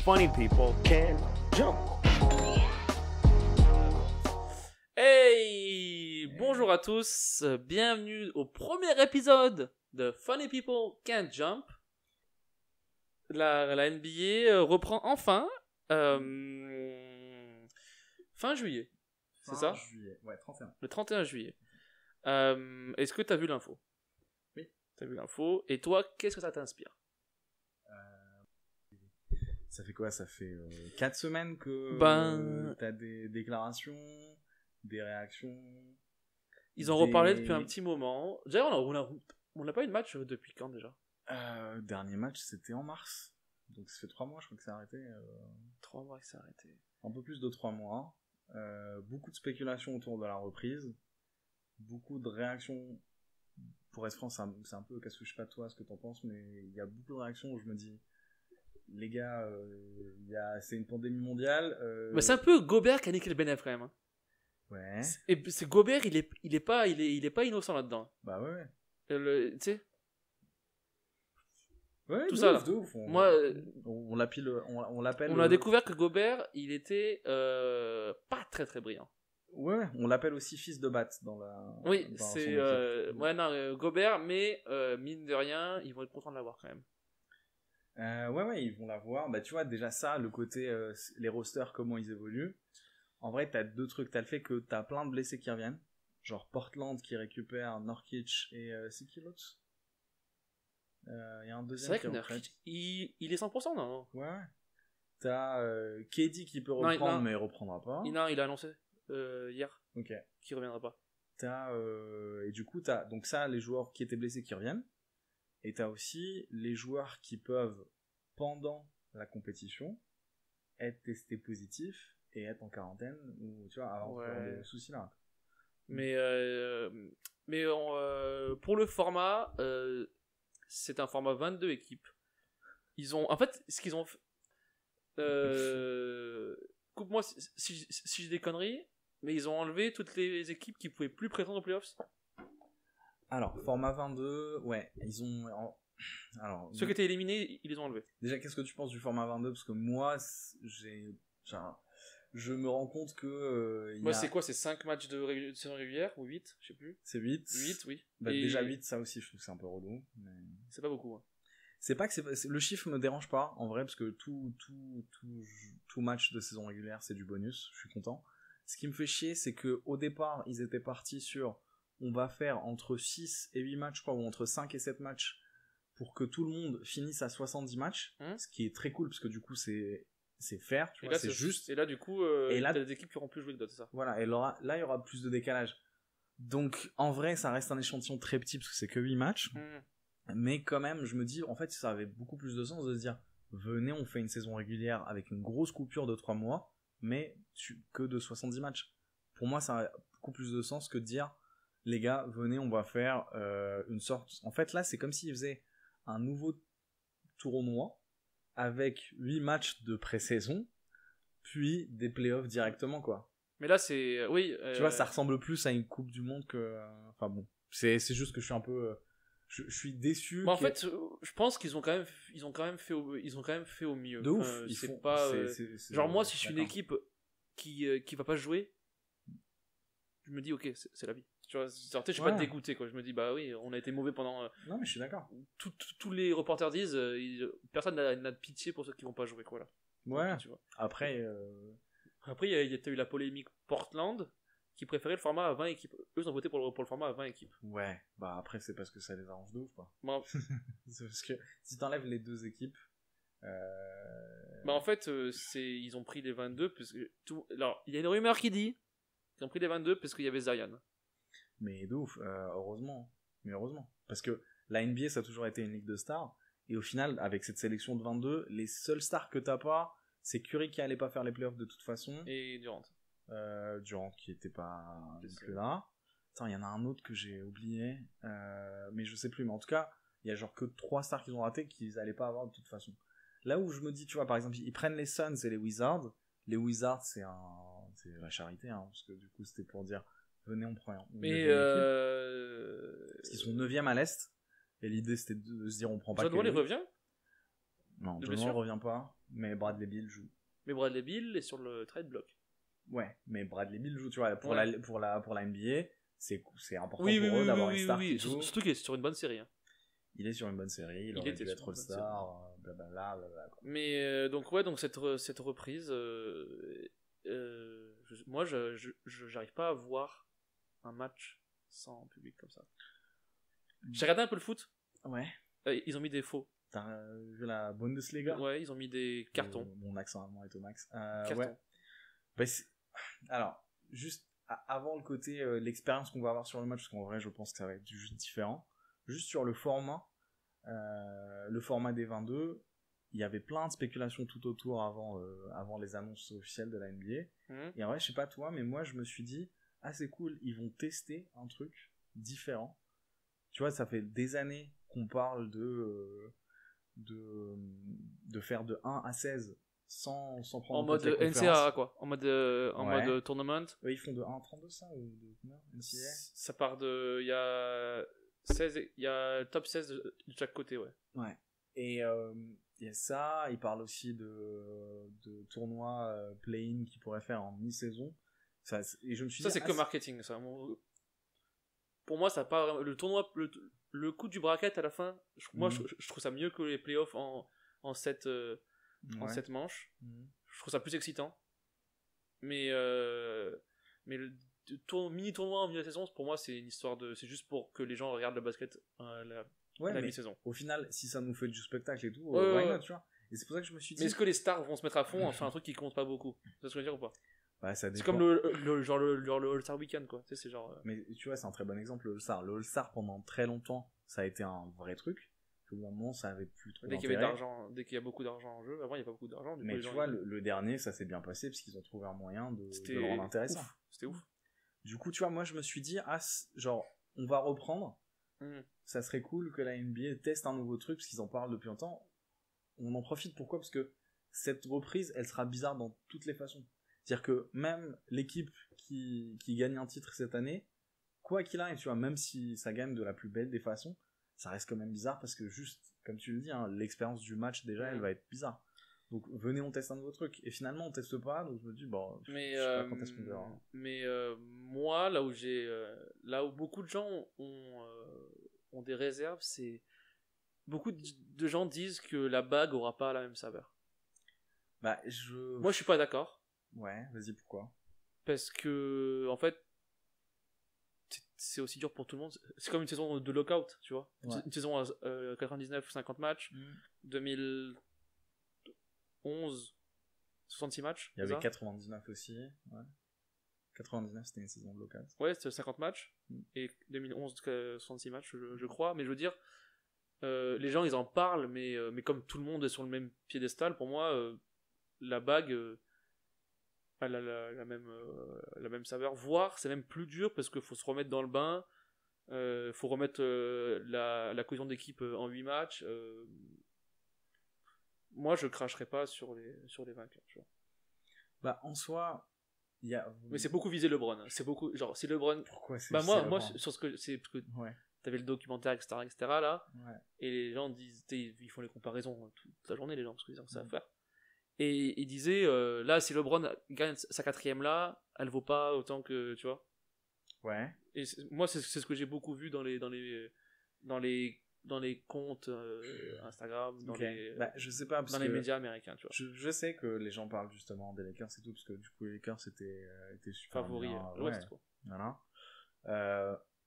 funny people can jump. Hey, bonjour à tous, bienvenue au premier épisode de Funny People Can't Jump. La NBA reprend enfin fin juillet, c'est ça? Juillet, ouais, 31. Le 31 juillet. Est-ce que t'as vu l'info? Oui. T'as vu l'info, et toi, qu'est-ce que ça t'inspire? Ça fait quoi? Ça fait 4 semaines que t'as des déclarations, des réactions. Ils ont reparlé depuis un petit moment. D'ailleurs, on n'a pas eu de match depuis quand déjà? Dernier match, c'était en mars. Donc ça fait 3 mois, je crois que c'est arrêté. 3 mois que c'est arrêté. Un peu plus de 3 mois. Beaucoup de spéculations autour de la reprise. Beaucoup de réactions. Pour être franc, c'est un peu, qu'est-ce que je sais pas toi, ce que t'en penses, mais il y a beaucoup de réactions où je me dis, les gars, c'est une pandémie mondiale. Mais c'est un peu Gobert qui a niqué le bénéf quand même. Hein. Ouais. Et c'est Gobert, il est pas innocent là-dedans. Bah ouais. Tu sais. Ouais, tout ça là. Moi, on l'appelle. On a découvert que Gobert, il était pas très très brillant. Ouais, on l'appelle aussi fils de batte dans la. Oui, dans c'est Gobert, mais mine de rien, ils vont être contents de l'avoir quand même. Ouais, ils vont l'avoir. Bah tu vois déjà ça, le côté les rosters, comment ils évoluent. En vrai, t'as deux trucs. T'as le fait que t'as plein de blessés qui reviennent, genre Portland qui récupère Nurkic et c'est qui l'autre? Il y a un deuxième. C'est vrai que Nurkic, il est 100%, non? Ouais. T'as KD qui peut reprendre, mais il reprendra pas. Non, il a annoncé hier. Ok. Qu'il reviendra pas. Et du coup, t'as donc ça, les joueurs qui étaient blessés qui reviennent. Et t'as aussi les joueurs qui peuvent, pendant la compétition, être testés positifs et être en quarantaine, ou tu vois, avoir des soucis là. Mais pour le format, c'est un format 22 équipes. Ils ont, en fait, ce qu'ils ont fait, coupe-moi si j'ai des conneries, mais ils ont enlevé toutes les équipes qui pouvaient plus prétendre aux playoffs. Alors, format 22, ouais, ils ont... Alors, ceux qui étaient éliminés, ils les ont enlevés. Déjà, qu'est-ce que tu penses du format 22? Parce que moi, je me rends compte que... Moi, c'est quoi? C'est 5 matchs de saison régulière ou 8? Je sais plus. C'est 8. 8, oui. Bah, déjà 8, ça aussi, je trouve que c'est un peu relou. Mais... C'est pas beaucoup. Hein. C'est pas que le chiffre me dérange pas, en vrai, parce que tout match de saison régulière, c'est du bonus, je suis content. Ce qui me fait chier, c'est que au départ, ils étaient partis sur... On va faire entre 6 et 8 matchs, je crois, ou entre 5 et 7 matchs pour que tout le monde finisse à 70 matchs, ce qui est très cool, parce que du coup, c'est fair, tu vois, c'est juste. Et là, du coup, t'as des équipes qui auront plus joué que d'autres, c'est ça? Voilà, et là, il y aura plus de décalage. Donc, en vrai, ça reste un échantillon très petit, parce que c'est que 8 matchs. Mais quand même, je me dis, en fait, ça avait beaucoup plus de sens de se dire, venez, on fait une saison régulière avec une grosse coupure de 3 mois, mais que de 70 matchs. Pour moi, ça a beaucoup plus de sens que de dire, les gars, venez, on va faire une sorte... En fait, là, c'est comme s'ils faisaient un nouveau tournoi avec 8 matchs de pré-saison, puis des playoffs directement, quoi. Mais là, c'est... Oui. Tu vois, ça ressemble plus à une Coupe du Monde que... Enfin bon, c'est juste que je suis un peu... Je suis déçu. En fait, je pense qu'ils ont quand même fait au mieux. De ouf. C'est pas... Genre, moi, si je suis une équipe qui va pas jouer, je me dis, ok, c'est la vie. Tu vois, je suis pas dégoûté, quoi. Je me dis, bah oui, on a été mauvais pendant. Non, mais je suis d'accord. Tous les reporters disent, personne n'a de pitié pour ceux qui vont pas jouer, quoi, là. Ouais. Donc, tu vois. Après, il y a eu la polémique Portland qui préférait le format à 20 équipes. Eux ont voté pour le format à 20 équipes. Ouais, bah après, c'est parce que ça les arrange de ouf, quoi. Bon. C'est parce que si t'enlèves les deux équipes. Bah en fait, ils ont pris les 22 parce que alors, il y a une rumeur qui dit qu'ils ont pris les 22 parce qu'il y avait Zion. Mais de ouf, heureusement. Mais heureusement. Parce que la NBA, ça a toujours été une ligue de stars. Et au final, avec cette sélection de 22, les seules stars que t'as pas, c'est Curry qui allait pas faire les playoffs de toute façon. Et Durant. Durant qui était pas plus là. Attends, il y en a un autre que j'ai oublié. Mais je sais plus. Mais en tout cas, il y a genre que 3 stars qu'ils ont raté qu'ils allaient pas avoir de toute façon. Là où je me dis, tu vois, par exemple, ils prennent les Suns et les Wizards. Les Wizards, c'est la charité, hein, parce que du coup, c'était pour dire, venez, on prend. Mais parce qu'ils sont 9e à l'Est. Et l'idée, c'était de se dire, on prend pas. John Wall, il revient? Non, John Wall revient pas, mais Bradley Beal joue. Mais Bradley Beal est sur le trade block. Ouais, mais Bradley Beal joue, tu vois, pour la NBA, c'est important pour eux d'avoir une star qui joue. Surtout qu'il est sur une bonne série. Hein. Il est sur une bonne série, il aurait dû être All-Star, blablabla. Mais donc cette reprise, moi j'arrive pas à voir un match sans public comme ça. J'ai regardé un peu le foot. Ouais. Ils ont mis des faux. T'as vu la Bundesliga? Ouais, ils ont mis des cartons. Mon accent allemand est au max. Carton. Ouais. Bah, alors, juste avant le côté l'expérience qu'on va avoir sur le match, parce qu'en vrai je pense que ça va être juste différent. Juste sur le format des 22, il y avait plein de spéculations tout autour avant les annonces officielles de la NBA. Et en vrai, je sais pas toi, mais moi je me suis dit, c'est cool, ils vont tester un truc différent. Tu vois, ça fait des années qu'on parle de faire de 1 à 16 sans prendre en mode NCAA quoi, en mode tournament. Ils font de 1 à 32 ça ou de combien NCAA? Ça part de il y a top 16 de chaque côté, ouais. Ouais. Et il y a ça, il parle aussi de tournois play-in qu'ils pourraient faire en mi-saison. Et je me suis dit, c'est que marketing ça. Pour moi ça part le tournoi le coup du bracket à la fin, je trouve ça mieux que les playoffs en 7 manches. Je trouve ça plus excitant. Mais le mini tournoi en milieu de saison, pour moi c'est une histoire c'est juste pour que les gens regardent le basket la mi-saison. Au final, si ça nous fait du spectacle et tout, why not, tu vois. Et c'est pour ça que je me suis dit. Mais est-ce que les stars vont se mettre à fond, enfin un truc qui compte pas beaucoup? Tu vois ce que je veux dire ou pas? Bah, ça dépend. C'est comme le All-Star Weekend quoi. Tu sais, c'est genre. Mais tu vois, c'est un très bon exemple, le All-Star. Le All-Star pendant très longtemps, ça a été un vrai truc. Au bout d'un moment, ça avait plus trop d'intérêt. Dès qu'il y a beaucoup d'argent en jeu, avant il n'y a pas beaucoup d'argent. Mais tu vois, le dernier, ça s'est bien passé parce qu'ils ont trouvé un moyen de le rendre intéressant. C'était ouf. Du coup, tu vois, moi je me suis dit, genre, on va reprendre. Ça serait cool que la NBA teste un nouveau truc parce qu'ils en parlent depuis longtemps. On en profite, pourquoi? Parce que cette reprise, elle sera bizarre dans toutes les façons. C'est-à-dire que même l'équipe qui gagne un titre cette année, quoi qu'il arrive, tu vois, même si ça gagne de la plus belle des façons, ça reste quand même bizarre parce que juste, comme tu le dis, hein, l'expérience du match déjà, elle va être bizarre. Donc venez, on teste un nouveau truc. Et finalement, on teste pas, donc je me dis, bon, je sais pas quand est-ce qu'on verra. Mais moi, là où beaucoup de gens ont des réserves, c'est beaucoup de gens disent que la bague aura pas la même saveur. Moi, je suis pas d'accord. Ouais, vas-y, pourquoi? Parce que, en fait, c'est aussi dur pour tout le monde. C'est comme une saison de lockout, tu vois. Ouais. Une saison à 99 ou 50 matchs. 2011, 66 matchs. Il y avait 99 aussi. Ouais. 99, c'était une saison de lockout. Ouais, c'était 50 matchs. Et 2011, 66 matchs, je crois. Mais je veux dire, les gens, ils en parlent, mais comme tout le monde est sur le même piédestal, pour moi, la bague... elle a la même saveur, voire c'est même plus dur parce qu'il faut se remettre dans le bain, faut remettre la cohésion d'équipe en 8 matchs. Moi je cracherai pas sur les vainqueurs, tu vois. Bah en soi mais c'est beaucoup visé LeBron, hein. C'est beaucoup genre si LeBron. Pourquoi c'est moi sur ce que c'est parce que t'avais le documentaire etc là, et les gens disent ils font les comparaisons toute la journée, les gens, parce qu'ils ont ça à faire. Et il disait, là, si LeBron gagne sa 4e là, elle vaut pas autant que, tu vois. Ouais. Et moi, c'est ce que j'ai beaucoup vu dans les comptes Instagram, je sais pas, dans les médias américains, tu vois. Je sais que les gens parlent justement des Lakers et tout, parce que du coup, les Lakers étaient super favoris. Voilà.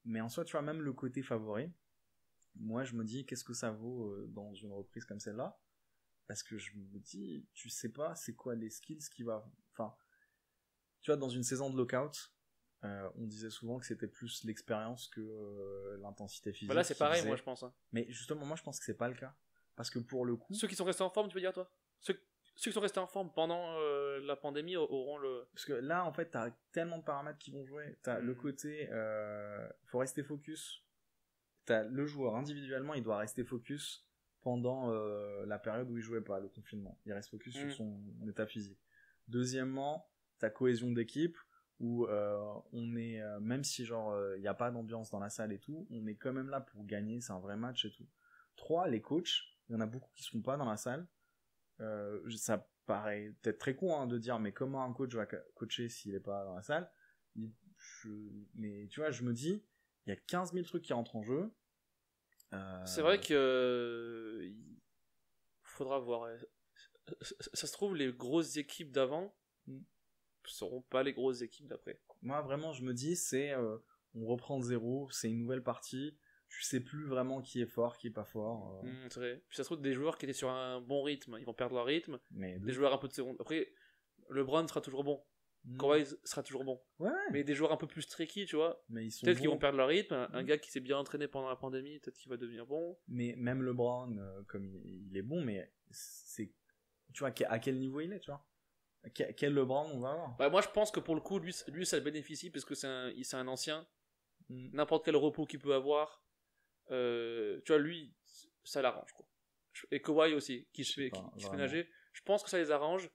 Mais en soi, tu vois, même le côté favori, moi, je me dis, qu'est-ce que ça vaut dans une reprise comme celle-là? Parce que je me dis, tu sais pas c'est quoi les skills qui va... Enfin, tu vois, dans une saison de lockout, on disait souvent que c'était plus l'expérience que l'intensité physique. Là, c'est pareil, moi, je pense. Hein. Mais justement, moi, je pense que c'est pas le cas. Parce que pour le coup... Ceux qui sont restés en forme, tu veux dire, toi? Ceux qui sont restés en forme pendant la pandémie auront le... Parce que là, en fait, t'as tellement de paramètres qui vont jouer. T'as le côté... faut rester focus. T'as le joueur, individuellement, il doit rester focus pendant la période où il jouait pas, le confinement. Il reste focus sur son état physique. Deuxièmement, ta cohésion d'équipe, où on est, même si genre il n'y a pas d'ambiance dans la salle et tout, on est quand même là pour gagner, c'est un vrai match et tout. 3, les coachs, il y en a beaucoup qui ne sont pas dans la salle, ça paraît peut-être très con de dire mais comment un coach va coacher s'il est pas dans la salle, mais tu vois, je me dis il y a 15 000 trucs qui rentrent en jeu. C'est vrai que faudra voir. Ça se trouve, les grosses équipes d'avant ne seront pas les grosses équipes d'après. Moi vraiment je me dis on reprend de zéro, c'est une nouvelle partie, tu sais plus vraiment qui est fort, qui est pas fort. C'est vrai. Puis ça se trouve, des joueurs qui étaient sur un bon rythme, ils vont perdre leur rythme. Mais des joueurs un peu de seconde. Après, LeBron sera toujours bon. Kawhi sera toujours bon. Ouais. Mais des joueurs un peu plus tricky, tu vois. Mais peut-être qu'ils vont perdre leur rythme. Un gars qui s'est bien entraîné pendant la pandémie, peut-être qu'il va devenir bon. Mais même LeBron, comme il est bon, mais c'est, tu vois, à quel niveau il est, tu vois. Quel LeBron on va avoir. Bah, moi, je pense que pour le coup, lui ça le bénéficie parce que c'est un ancien. N'importe quel repos qu'il peut avoir, tu vois, lui, ça l'arrange, quoi. Et Kawhi aussi, qui se fait nager. Je pense que ça les arrange.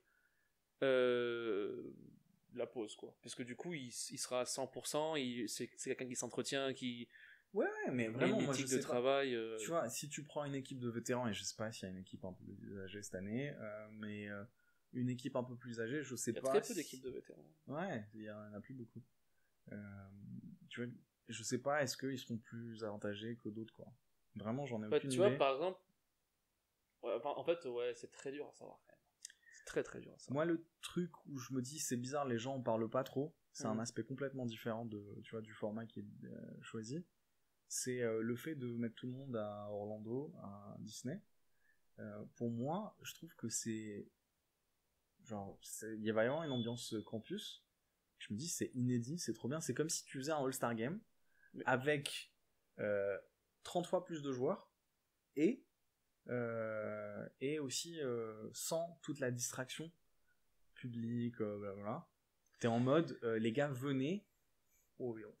La pause, quoi, parce que du coup il sera à 100%, c'est quelqu'un qui s'entretient, qui ouais mais vraiment moi je sais de travail. Tu vois, si tu prends une équipe de vétérans, et je sais pas s'il y a une équipe un peu plus âgée cette année, mais une équipe un peu plus âgée, je sais pas. Il y a très peu d'équipes de vétérans. Ouais, il y en a plus beaucoup. Tu vois, je sais pas, est-ce qu'ils seront plus avantagés que d'autres, quoi. Vraiment, j'en ai aucune idée. Tu vois, par exemple, en fait, ouais, c'est très dur à savoir quand même. Très très dur. Moi, le truc où je me dis c'est bizarre, les gens en parlent pas trop, c'est un aspect complètement différent tu vois, du format qui est choisi. C'est le fait de mettre tout le monde à Orlando, à Disney. Pour moi, je trouve que c'est genre, il y a vraiment une ambiance campus. Je me dis c'est inédit, c'est trop bien. C'est comme si tu faisais un All-Star Game avec 30 fois plus de joueurs et aussi sans toute la distraction publique, blablabla. T'es en mode les gars venez,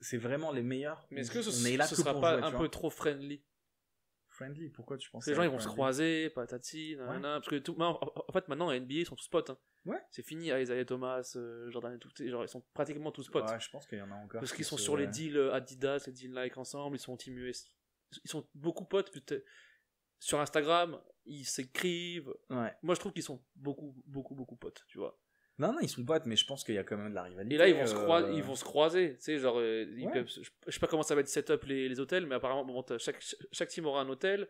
c'est vraiment les meilleurs. Mais est-ce que ce sera pas un peu trop friendly? Pourquoi tu penses? Les gens ils vont se croiser, patati, nanana, parce que en fait maintenant à NBA ils sont tous potes, hein. Ouais. C'est fini, Isaiah Thomas, Jordan et tout, genre ils sont pratiquement tous potes. Ouais, je pense qu'il y en a encore. Parce qu'ils sont sur les deals Adidas, les deals Nike ensemble, ils sont Team US, ils sont beaucoup potes, peut-être. Sur Instagram, ils s'écrivent. Ouais. Moi, je trouve qu'ils sont beaucoup potes, tu vois. Non, ils sont potes, mais je pense qu'il y a quand même de la rivalité. Et là, ils vont se croiser, tu sais, genre, je sais pas comment ça va être set-up les hôtels, mais apparemment, bon, chaque team aura un hôtel,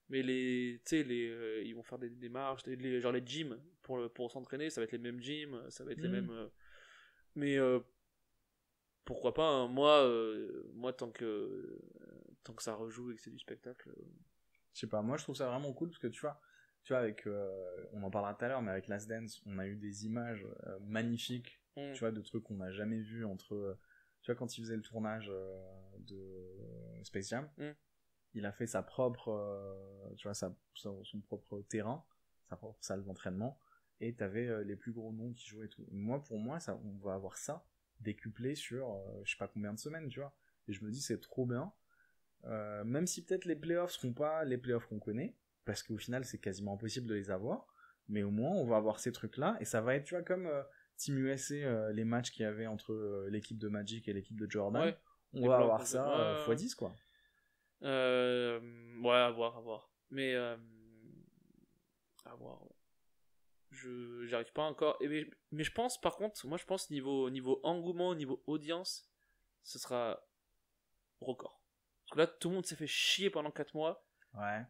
mais ils vont faire des marches, genre les gyms pour s'entraîner, ça va être les mêmes gyms, ça va être les mêmes. Mais pourquoi pas, hein. Moi, tant que ça rejoue et que c'est du spectacle. Je sais pas, moi je trouve ça vraiment cool parce que tu vois avec on en parlera tout à l'heure, mais avec Last Dance on a eu des images magnifiques, tu vois, de trucs qu'on n'a jamais vu entre tu vois, quand il faisait le tournage de Space Jam, il a fait sa propre tu vois, son propre terrain, sa propre salle d'entraînement, et t'avais les plus gros noms qui jouaient et tout. Pour moi ça, on va avoir ça décuplé sur je sais pas combien de semaines, tu vois, et je me dis c'est trop bien. Même si peut-être les playoffs seront pas les playoffs qu'on connaît, parce qu'au final c'est quasiment impossible de les avoir, mais au moins on va avoir ces trucs là, et ça va être, tu vois, comme Team USA, les matchs qu'il y avait entre l'équipe de Magic et l'équipe de Jordan, on va avoir ça x10, quoi. Ouais, à voir. Mais à voir, ouais. J'arrive pas encore, mais je pense, par contre, moi je pense niveau engouement, niveau audience, ce sera record. Parce que là, tout le monde s'est fait chier pendant 4 mois. Ouais.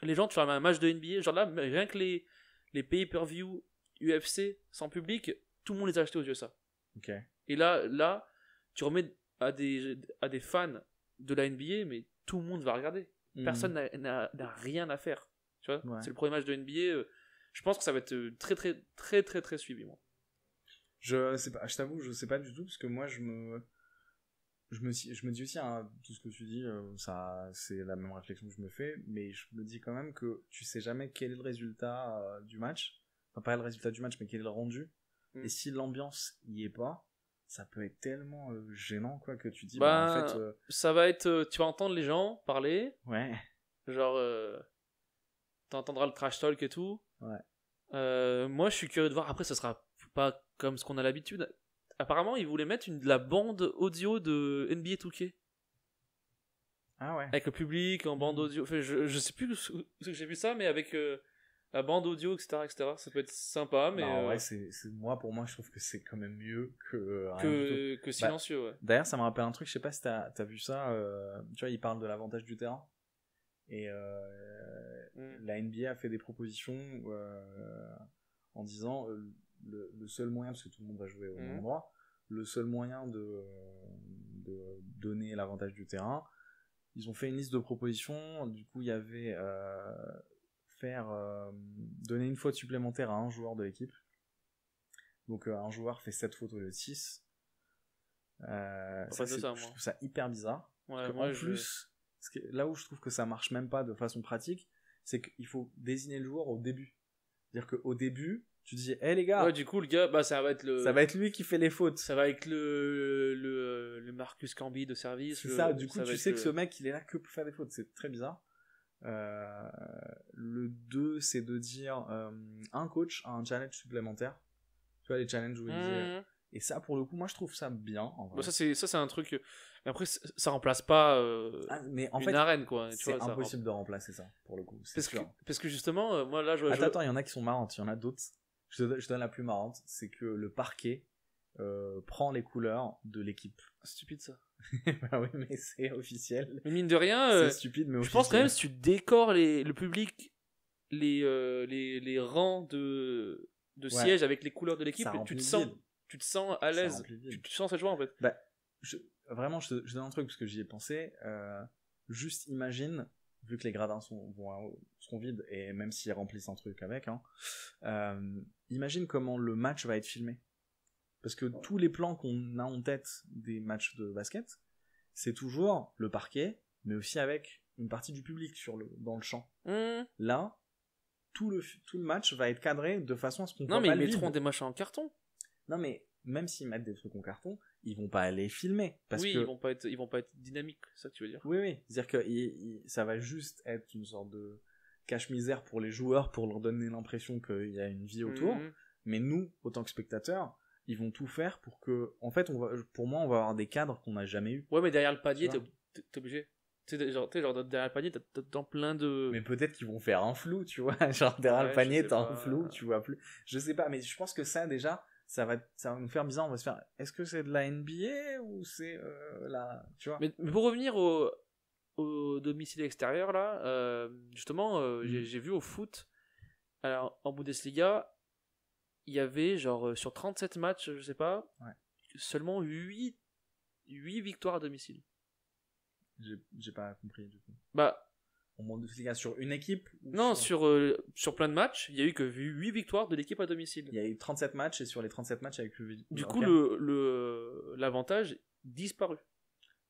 Les gens, tu vois, un match de NBA, genre là, rien que les pay-per-view UFC sans public, tout le monde les a achetés aux USA. Ok. Et là, tu remets à des fans de la NBA, mais tout le monde va regarder. Personne n'a rien à faire. Tu vois, c'est le premier match de NBA. Je pense que ça va être très, très, très, très, très suivi, moi. Je sais pas, je t'avoue, je sais pas du tout, parce que moi, je me dis aussi, hein, tout ce que tu dis, ça, c'est la même réflexion que je me fais, mais je me dis quand même que tu sais jamais quel est le résultat du match, enfin pas le résultat du match, mais quel est le rendu, et si l'ambiance y est pas, ça peut être tellement gênant, quoi, que tu dis, en fait, ça va être, tu vas entendre les gens parler, ouais, genre, t'entendras le trash talk et tout, ouais. Moi je suis curieux de voir, après ça sera pas comme ce qu'on a l'habitude. Apparemment, ils voulaient mettre de la bande audio de NBA 2K. Ah ouais. Avec le public, en bande audio. Enfin, je sais plus où j'ai vu ça, mais avec la bande audio, etc., ça peut être sympa, mais ouais, pour moi, je trouve que c'est quand même mieux que rien du tout. que silencieux, ouais. D'ailleurs, ça me rappelle un truc, je sais pas si t'as vu ça, tu vois, il parle de l'avantage du terrain. Et la NBA a fait des propositions en disant le seul moyen, parce que tout le monde va jouer au même endroit, le seul moyen de donner l'avantage du terrain, ils ont fait une liste de propositions. Du coup, il y avait donner une faute supplémentaire à un joueur de l'équipe. Donc un joueur fait 7 fautes au lieu de 6. Je trouve ça hyper bizarre. Ouais, en plus, là où je trouve que ça marche même pas de façon pratique, c'est qu'il faut désigner le joueur au début. C'est-à-dire qu'au début, tu dis, hé les gars. Ouais, du coup, le gars, ça va être lui qui fait les fautes. Ça va être le Marcus Camby de service. C'est ça, du coup, tu sais que ce mec, il est là que pour faire des fautes. C'est très bizarre. Le 2, c'est de dire, un coach a un challenge supplémentaire. Tu vois, les challenges où il disait. Et ça, pour le coup, moi, je trouve ça bien. En vrai. Ça, c'est un truc. Mais après, ça remplace pas mais en une arène, quoi. C'est impossible de remplacer ça, pour le coup. Parce que justement, moi, là, Attends, il y en a qui sont marrantes. Il y en a d'autres. Je donne la plus marrante. C'est que le parquet prend les couleurs de l'équipe. Stupide, ça. Bah oui, mais c'est officiel. Mais mine de rien, c'est stupide, mais je pense quand même, si tu décores le public, les rangs de sièges avec les couleurs de l'équipe, tu te sens à l'aise, tu te sens cette joie en fait. Bah, vraiment, je donne un truc parce que j'y ai pensé. Juste imagine, vu que les gradins seront vides, et même s'ils remplissent un truc avec, imagine comment le match va être filmé. Parce que tous les plans qu'on a en tête des matchs de basket, c'est toujours le parquet, mais aussi avec une partie du public dans le champ. Là, tout le match va être cadré de façon à ce qu'on voit pas le vide. Non, mais ils mettront des machins en carton. Non, mais même s'ils mettent des trucs en carton, ils vont pas les filmer. Ils vont pas être dynamiques, c'est ça que tu veux dire. Oui. C'est-à-dire que ça va juste être une sorte de cache-misère pour les joueurs, pour leur donner l'impression qu'il y a une vie autour. Mais nous, autant que spectateurs, ils vont tout faire pour que, en fait, pour moi, on va avoir des cadres qu'on n'a jamais eu. Ouais, mais derrière le panier, t'es obligé. Tu sais, genre derrière le panier, t'as plein de. Mais peut-être qu'ils vont faire un flou, tu vois. Genre derrière le panier, t'as un flou, tu vois plus. Je sais pas, mais je pense que ça, déjà, ça va nous faire bizarre. On va se faire, est-ce que c'est de la NBA ou c'est tu vois. Mais pour revenir au domicile extérieur, là, justement, j'ai vu au foot, alors, en Bundesliga, il y avait genre sur 37 matchs, je sais pas, seulement 8 victoires à domicile. J'ai pas compris du coup. Bah, en Bundesliga sur une équipe non, sur plein de matchs, il y a eu que 8 victoires de l'équipe à domicile. Il y a eu 37 matchs et sur les 37 matchs avec le du coup, l'avantage disparu.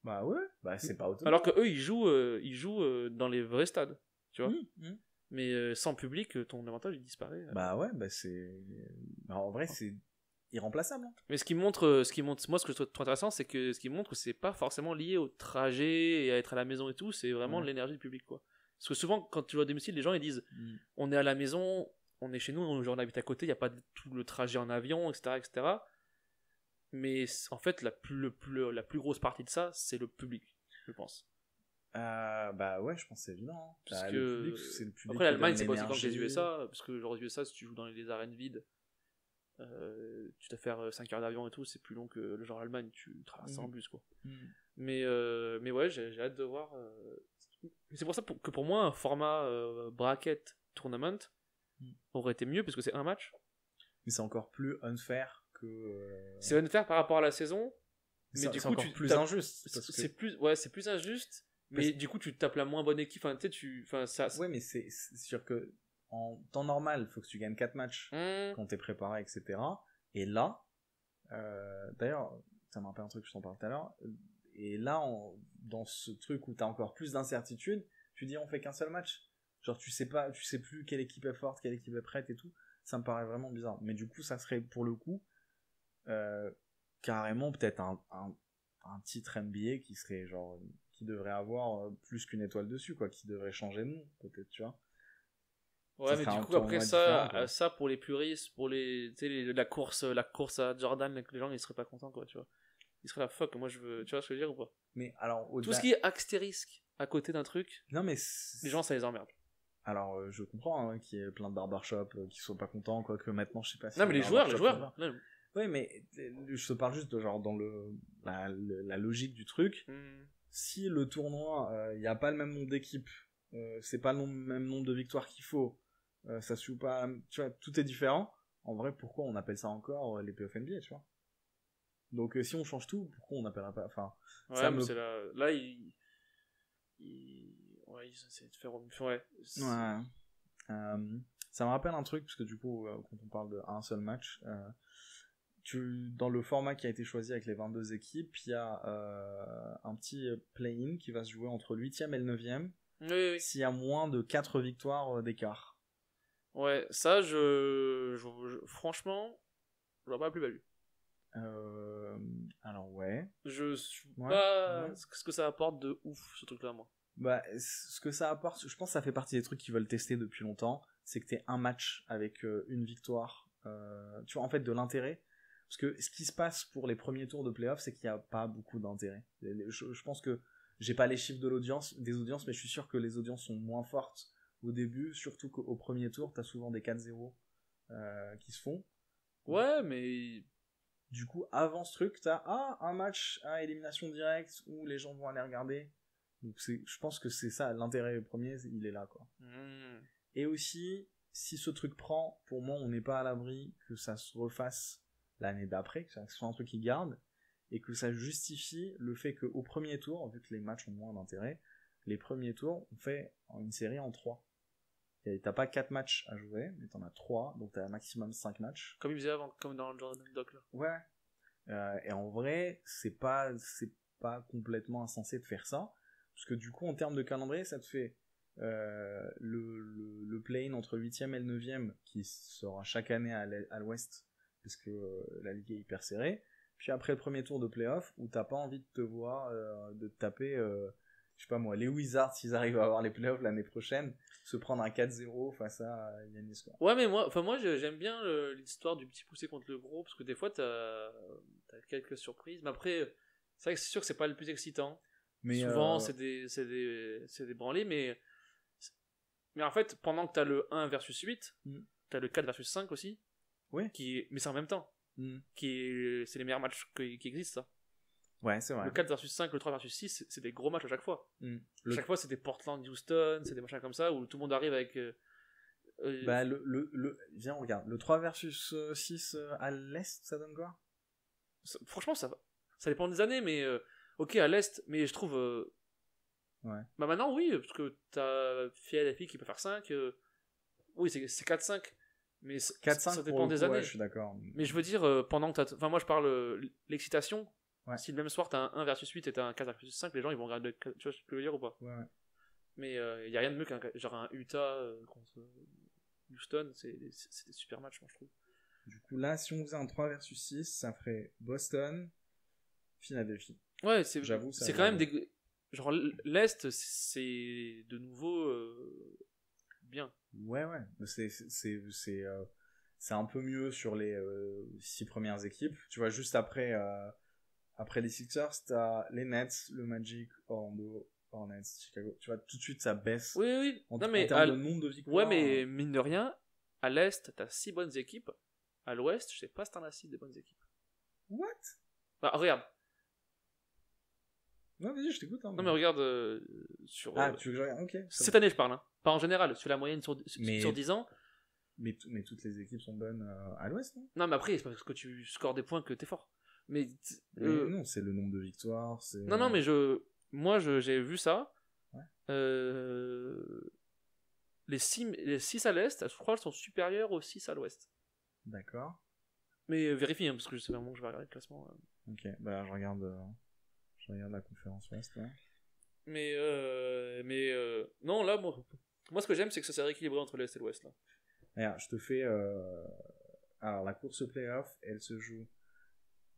Bah ouais, c'est pas autonome. Alors que eux ils jouent dans les vrais stades, tu vois. Mais sans public, ton avantage il disparaît. Bah ouais, en vrai c'est irremplaçable. Mais ce qui montre, moi ce que je trouve intéressant, c'est que ce qui montre que c'est pas forcément lié au trajet et à être à la maison et tout, c'est vraiment l'énergie du public, quoi. Parce que souvent quand tu vas à domicile, les gens ils disent on est à la maison, on est chez nous, on habite à côté, il y a pas tout le trajet en avion, etc. Mais en fait la plus grosse partie de ça, c'est le public, je pense. Bah ouais, je pense que c'est évident. Parce que le public après l'Allemagne c'est pas aussi grand que les USA, parce que genre les USA, si tu joues dans les arènes vides, tu dois faire 5 heures d'avion et tout, c'est plus long que le genre Allemagne, tu traverses en bus, quoi. Mais ouais, j'ai hâte de voir. C'est pour ça que pour moi un format bracket tournament aurait été mieux, parce que c'est un match. Mais c'est encore plus unfair que. C'est unfair par rapport à la saison, mais du coup encore plus injuste. C'est plus injuste. Mais du coup, tu tapes la moins bonne équipe. Enfin, tu sais, ouais, mais c'est sûr que en temps normal, il faut que tu gagnes 4 matchs quand t'es préparé, etc. Et là, d'ailleurs, ça me rappelle un truc, je t'en parle tout à l'heure. Et là, dans ce truc où t'as encore plus d'incertitude, tu dis on fait qu'un seul match. Genre, tu sais plus quelle équipe est forte, quelle équipe est prête et tout. Ça me paraît vraiment bizarre. Mais du coup, ça serait pour le coup carrément peut-être un titre NBA qui serait genre. Qui devrait avoir plus qu'une étoile dessus, quoi, qui devrait changer de nom, peut-être, tu vois. Ouais, mais du coup, après ça, pour les puristes, pour la course à Jordan, les gens, ils seraient pas contents, quoi, tu vois. Ils seraient là, fuck, moi je veux, tu vois ce que je veux dire ou pas? Mais alors, tout ce qui est astérisque à côté d'un truc, non, mais les gens, ça les emmerde. Alors, je comprends hein, qu'il y ait plein de barbershops qui soient pas contents, quoique maintenant, je sais pas si... Non, mais les joueurs... Oui, mais je te parle juste de genre dans la logique du truc. Si le tournoi, il n'y a pas le même nombre d'équipes, c'est pas le même nombre de victoires qu'il faut, ça se joue pas... Tu vois, tout est différent. En vrai, pourquoi on appelle ça encore les playoffs NBA, tu vois? Donc, si on change tout, pourquoi on n'appellera pas... Enfin, ouais, ça mais c'est là, ouais, ils essaient de faire... Ouais. Ça me rappelle un truc, parce que du coup, quand on parle d'un seul match, dans le format qui a été choisi avec les 22 équipes, il y a un petit play-in qui va se jouer entre le 8e et le 9e, oui. S'il y a moins de 4 victoires d'écart. Ouais, ça, franchement, je vois pas la plus-value. Alors, ouais. Je sais pas ce que ça apporte de ouf, ce truc-là, moi. Bah, ce que ça apporte, je pense que ça fait partie des trucs qu'ils veulent tester depuis longtemps, c'est que t'aies un match avec une victoire, tu vois, en fait, de l'intérêt. Parce que ce qui se passe pour les premiers tours de playoff, c'est qu'il n'y a pas beaucoup d'intérêt. Je pense que j'ai pas les chiffres des audiences, mais je suis sûr que les audiences sont moins fortes au début, surtout qu'au premier tour, t'as souvent des 4-0 qui se font. Ouais, mais... Du coup, avant ce truc, t'as un match à élimination directe où les gens vont aller regarder. Donc je pense que c'est ça, l'intérêt premier, il est là, quoi. Et aussi, si ce truc prend, pour moi, on n'est pas à l'abri que ça se refasse l'année d'après, que ça soit un truc qui garde, et que ça justifie le fait qu'au premier tour, vu que les matchs ont moins d'intérêt, les premiers tours, on fait une série en 3. T'as pas 4 matchs à jouer, mais t'en as 3, donc t'as un maximum 5 matchs. Comme ils faisaient avant, comme dans le Jordan Doc, là. Ouais. Et en vrai, c'est pas complètement insensé de faire ça, parce que du coup, en termes de calendrier, ça te fait le play-in entre le 8e et le 9e, qui sera chaque année à l'ouest, parce que la ligue est hyper serrée. Puis après le premier tour de play-off, où t'as pas envie de te voir, de te taper, je sais pas moi, les Wizards, s'ils arrivent à avoir les play-offs l'année prochaine, se prendre un 4-0 face à Giannis, quoi. Ouais, mais moi j'aime bien l'histoire du petit poussé contre le gros, parce que des fois t'as quelques surprises, mais après, c'est vrai que c'est sûr que c'est pas le plus excitant. Mais souvent c'est des branlés, mais en fait, pendant que t'as le 1 versus 8, t'as le 4 versus 5 aussi. Ouais. Mais c'est en même temps. C'est les meilleurs matchs qui existent, ça. Ouais, c'est vrai. Le 4 versus 5, le 3 versus 6, c'est des gros matchs à chaque fois. Chaque fois, c'est des Portland, Houston, c'est des machins comme ça où tout le monde arrive avec. Bah, viens, on regarde. Le 3 versus 6 à l'Est, ça donne quoi? Franchement, ça dépend des années, mais ok, à l'Est, mais je trouve. Ouais. Bah, maintenant, oui, parce que t'as Philadelphie qui peut faire 5. Oui, c'est 4-5. Mais 4-5, ça dépend des années. Ouais, je suis d'accord. Mais je veux dire, pendant que t'as. Enfin, moi, je parle l'excitation. Ouais. Si le même soir t'as un 1 versus 8 et t'as un 4 versus 5, les gens ils vont regarder. Tu vois ce que je veux dire ou pas? Ouais. Mais y a rien de mieux qu'un genre un Utah contre Houston, c'est des super matchs, moi je trouve. Du coup, là, si on faisait un 3 versus 6, ça ferait Boston, Philadelphie. Ouais, j'avoue, c'est quand même des. Genre l'Est, c'est de nouveau bien. Ouais. C'est un peu mieux sur les 6 premières équipes. Tu vois, juste après les Sixers, t'as les Nets, le Magic, Orlando, Hornets, Chicago. Tu vois, tout de suite, ça baisse. Oui. En termes de nombre de victoires. Ouais, mais mine de rien, à l'Est, t'as 6 bonnes équipes. À l'Ouest, je sais pas si t'en as 6 des bonnes équipes. What? Bah, regarde. Non, vas-y, je t'écoute. Non, mais regarde sur. Tu veux que je regarde? Ok. Cette année, je parle. Hein. Pas en général, sur la moyenne sur 10 ans. Mais toutes les équipes sont bonnes à l'Ouest, non? Non, mais après, c'est parce que tu scores des points que t'es fort. Mais non, c'est le nombre de victoires. Non, mais j'ai vu ça. Ouais. Les 6 à l'Est, je crois, sont supérieurs aux 6 à l'Ouest. D'accord. Mais vérifie, hein, parce que je sais vraiment que je vais regarder le classement. Ok, bah je regarde la conférence Ouest. Ouais. Mais non, là, moi, ce que j'aime, c'est que ça s'est rééquilibré entre l'Est et l'Ouest. Là. Regarde, je te fais. Alors, la course playoff, elle se joue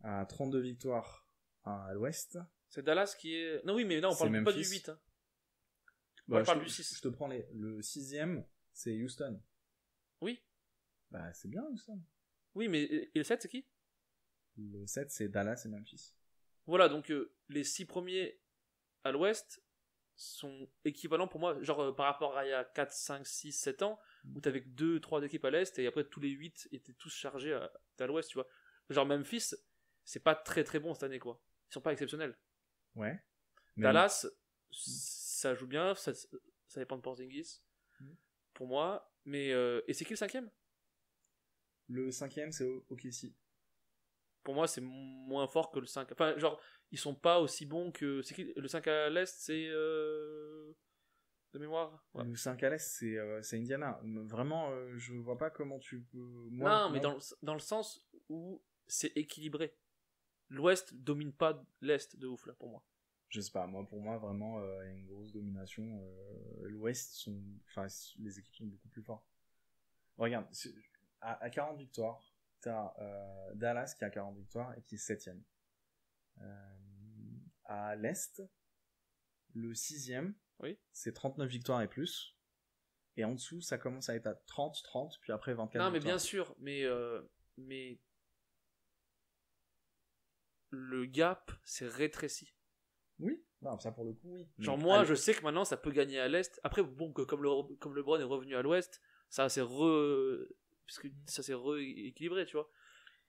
à 32 victoires à l'Ouest. C'est Dallas qui est. Non, oui, mais non, on parle pas du 8. Hein. Bah, on parle du 6. Je te prends le 6ème, c'est Houston. Oui. Bah, c'est bien, Houston. Oui, mais et le 7, c'est qui? Le 7, c'est Dallas et Memphis. Voilà, donc les 6 premiers à l'Ouest, sont équivalents pour moi, genre par rapport à il y a 4, 5, 6, 7 ans, où t'avais que 2, 3 équipes à l'Est, et après tous les 8 étaient tous chargés à l'Ouest, tu vois. Genre Memphis, c'est pas très très bon cette année, quoi. Ils sont pas exceptionnels. Ouais. Dallas, ça joue bien, ça dépend de Porzingis, pour moi, mais... et c'est qui le 5e ? Le 5e, c'est OKC. Pour moi, c'est moins fort que le 5. Enfin, genre, ils sont pas aussi bons que... C'est qui le 5 à l'Est, c'est... de mémoire. Ouais. Le 5 à l'Est, c'est Indiana. Vraiment, je vois pas comment tu peux... Non, mais dans le sens où c'est équilibré. L'Ouest domine pas l'Est de ouf, là, pour moi. Je sais pas, pour moi, vraiment, il y a une grosse domination. L'Ouest, les équipes sont beaucoup plus fortes. Regarde, à 40 victoires, t'as Dallas qui a 40 victoires et qui est 7ème. À l'Est, le 6ème, oui. C'est 39 victoires et plus. Et en dessous, ça commence à être à 30, puis après 24 non, victoires. mais bien sûr, mais le gap s'est rétréci. Oui, non, ça pour le coup, oui. Genre, moi, je sais que maintenant, ça peut gagner à l'Est. Après, bon, comme LeBron est revenu à l'Ouest, ça s'est rééquilibré, tu vois.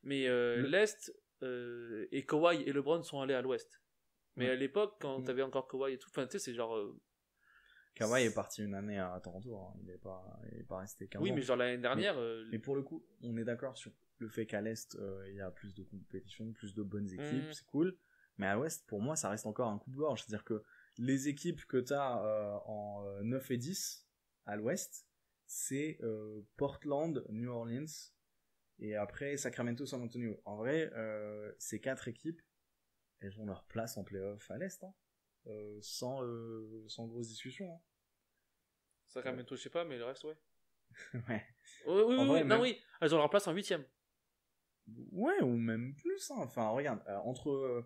Mais l'Est, et Kawhi et LeBron sont allés à l'Ouest. Mais à l'époque, quand t'avais encore Kawhi et tout, enfin, tu sais, c'est genre... Kawhi est parti une année à Toronto, hein. Il est pas resté 15 ans. Oui, mais genre l'année dernière... Mais pour le coup, on est d'accord sur le fait qu'à l'Est, il y a plus de compétition, plus de bonnes équipes, c'est cool. Mais à l'Ouest, pour moi, ça reste encore un coup de gorge. C'est-à-dire que les équipes que tu as en 9 et 10 à l'Ouest, c'est Portland, New Orleans, et après Sacramento, San Antonio. En vrai, ces 4 équipes, elles ont leur place en play-off à l'Est, hein. Sans grosse discussion, hein. Sacramento, je sais pas, mais le reste, ouais. Ouais. Oui, elles ont leur place en 8ème. Ouais, ou même plus, hein. Enfin, regarde, entre...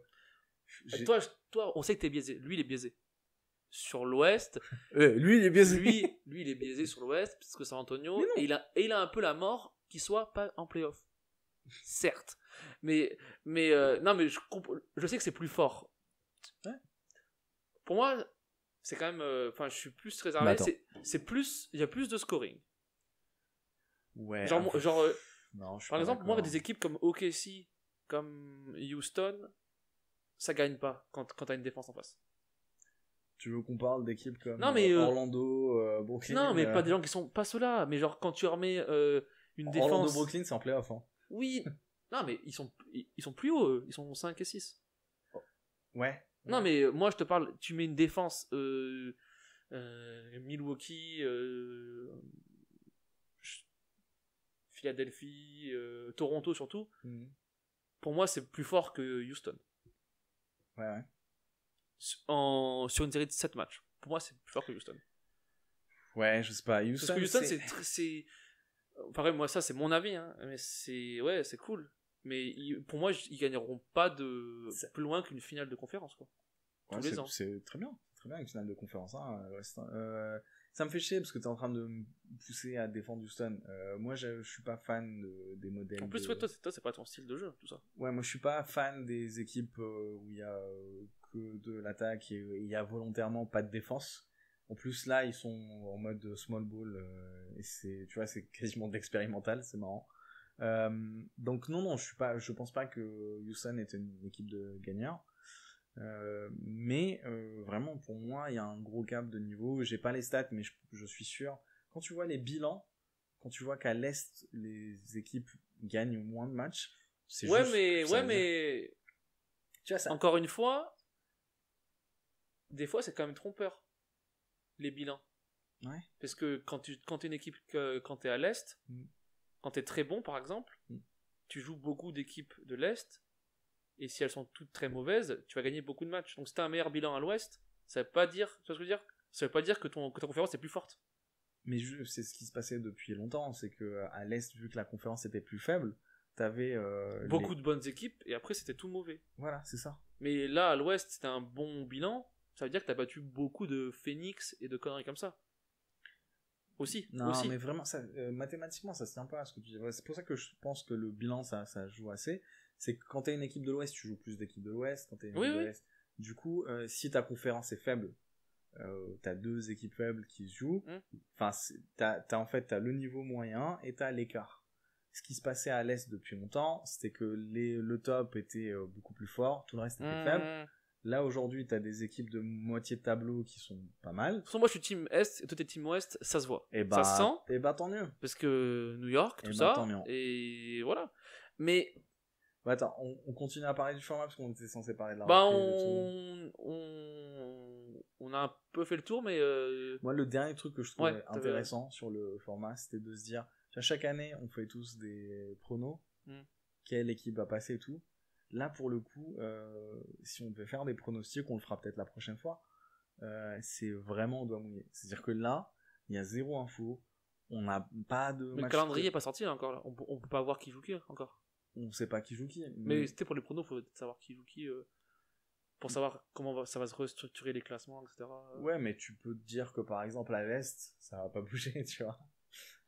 Toi, on sait que t'es biaisé. Lui, il est biaisé. Sur l'Ouest... lui, il est biaisé. Lui, il est biaisé sur l'Ouest, parce que San Antonio, et il a un peu la mort qu'il soit pas en play-off. Certes. Mais non, mais je sais que c'est plus fort. Ouais. Pour moi, c'est quand même... Enfin, je suis plus réservé. C'est plus... Il y a plus de scoring. Ouais. Non, par exemple, moi, des équipes comme OKC, comme Houston, ça gagne pas quand t'as une défense en face. Tu veux qu'on parle d'équipes comme Orlando, Brooklyn? Non, mais pas des gens qui sont pas ceux-là. Mais genre, quand tu remets une défense... Orlando, Brooklyn, c'est en play-off, hein. Oui. Non, mais ils sont plus hauts, eux. Ils sont 5 et 6. Ouais. Non, mais moi, je te parle... Tu mets une défense... Milwaukee... Philadelphie, Toronto surtout, pour moi c'est plus fort que Houston. Ouais. Sur une série de 7 matchs. Pour moi c'est plus fort que Houston. Ouais, je sais pas. Houston, parce que Houston c'est... Pareil, moi ça c'est mon avis, hein, mais c'est cool. Mais pour moi ils gagneront pas plus loin qu'une finale de conférence, quoi. Tous les ans. C'est très bien. C'est très bien une finale de conférence, hein. Ça me fait chier parce que t'es en train de me pousser à défendre Houston. Moi, je suis pas fan des modèles. En plus, toi, c'est pas ton style de jeu, tout ça. Ouais, moi, je suis pas fan des équipes où il y a que de l'attaque et il y a volontairement pas de défense. En plus, là, ils sont en mode small ball et tu vois, c'est quasiment de l'expérimental, c'est marrant. Donc non, je pense pas que Houston est une équipe de gagnants. Mais vraiment pour moi il y a un gros gap de niveau. J'ai pas les stats mais je suis sûr, quand tu vois les bilans, quand tu vois qu'à l'Est les équipes gagnent moins de matchs, c'est mais tu vois, ça... encore une fois des fois c'est quand même trompeur les bilans, parce que quand t'es une équipe quand t'es à l'Est, quand t'es très bon par exemple, tu joues beaucoup d'équipes de l'Est. Et si elles sont toutes très mauvaises, tu vas gagner beaucoup de matchs. Donc si t'as un meilleur bilan à l'Ouest, ça veut pas dire, tu vois ce que je veux dire ? Ça veut pas dire que ta conférence est plus forte. Mais c'est ce qui se passait depuis longtemps, c'est que à l'Est, vu que la conférence était plus faible, t'avais beaucoup de bonnes équipes et après c'était tout mauvais. Voilà, c'est ça. Mais là à l'Ouest, c'était un bon bilan, ça veut dire que t'as battu beaucoup de Phoenix et de conneries comme ça. Aussi. Mais vraiment, mathématiquement, ça se tient pas à ce que tu dis. C'est pour ça que je pense que le bilan, ça joue assez. C'est que quand t'es une équipe de l'Ouest, tu joues plus d'équipes de l'Ouest. Quand t'es une équipe de l'Est, du coup, si ta conférence est faible, t'as 2 équipes faibles qui se jouent. Enfin, t'as le niveau moyen et t'as l'écart. Ce qui se passait à l'Est depuis longtemps, c'était que le top était beaucoup plus fort, tout le reste était faible. Là, aujourd'hui, t'as des équipes de moitié de tableau qui sont pas mal. De toute façon, moi, je suis team Est, et toi, t'es team Ouest, ça se voit. Et ça se sent. Et tant mieux. Parce que New York, tout ça. Et voilà. Mais... Bah, attends, on continue à parler du format, parce qu'on était censé parler de la reprise. On a un peu fait le tour, mais... Moi, le dernier truc que je trouvais intéressant sur le format, c'était de se dire, chaque année, on fait tous des pronos. Quelle équipe va passer et tout. Là, pour le coup, si on devait faire des pronostics, on le fera peut-être la prochaine fois, c'est vraiment au doigt mouillé. C'est-à-dire que là, il y a 0 info, on n'a pas de... Mais le calendrier n'est pas sorti là, encore, là. On peut pas voir qui joue qui, encore. On sait pas qui joue qui. Mais c'était pour les pronos, il faut savoir qui joue qui, pour savoir comment ça va se restructurer les classements, etc. Ouais, mais tu peux te dire que, par exemple, à l'Est, ça va pas bouger, tu vois.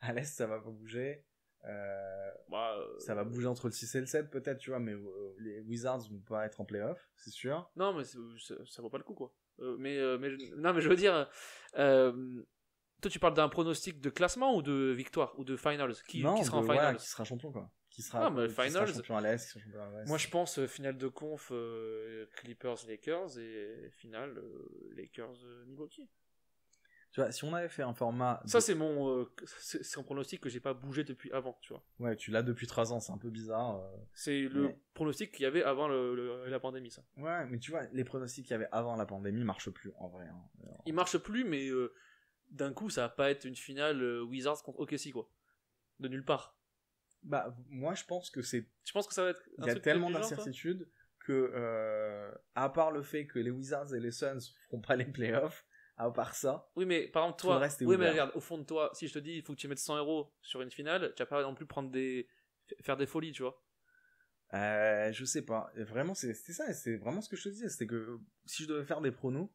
À l'Est, ça va pas bouger. Ça va bouger entre le 6 et le 7 peut-être, tu vois, mais les Wizards vont pas être en playoff, c'est sûr. Non, mais ça vaut pas le coup, quoi. Non, mais je veux dire, toi tu parles d'un pronostic de classement ou de victoire ou de finals, qui sera en finals, qui sera champion, quoi. Qui sera champion à l'Est, qui sera champion à l'Ouest. Moi je pense finale de conf Clippers Lakers et finale Lakers Milwaukee. Tu vois, si on avait fait un format... Ça, c'est c'est un pronostic que j'ai pas bougé depuis avant, tu vois. Ouais, tu l'as depuis 3 ans, c'est un peu bizarre. C'est le pronostic qu'il y avait avant la pandémie, ça. Ouais, mais tu vois, les pronostics qu'il y avait avant la pandémie marchent plus, en vrai. Hein. Ils marchent plus, mais d'un coup, ça va pas être une finale Wizards contre OKC, quoi. De nulle part. Bah, moi, je pense que c'est... Je pense que ça va être Il y a tellement d'incertitudes que, à part le fait que les Wizards et les Suns feront pas les playoffs, à part ça. Oui, mais par exemple, toi, mais regarde, au fond de toi, si je te dis il faut que tu mettes 100€ sur une finale, tu vas pas non plus faire des folies, tu vois. Je sais pas. Vraiment, c'était ça, c'est vraiment ce que je te disais. C'était que si je devais faire des pronos,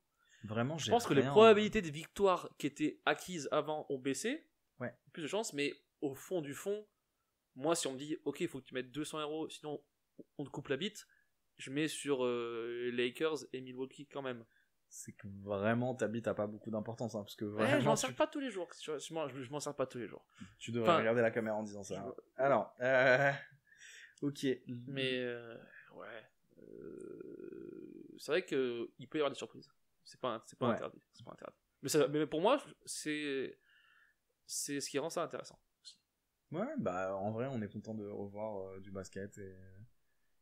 vraiment, je pense que les probabilités de victoire qui étaient acquises avant ont baissé. Ouais. Plus de chance, mais au fond du fond, moi, si on me dit, ok, il faut que tu mettes 200€, sinon on te coupe la bite, je mets sur Lakers et Milwaukee quand même. C'est que vraiment ta bite a pas beaucoup d'importance, hein, parce que vraiment, je m'en sers pas tous les jours. Je m'en sers pas tous les jours. Tu devrais regarder la caméra en disant ça. Alors, ok. Mais c'est vrai que il peut y avoir des surprises. C'est pas interdit. C'est pas interdit. Mais pour moi, c'est ce qui rend ça intéressant. Ouais, bah en vrai, on est content de revoir du basket et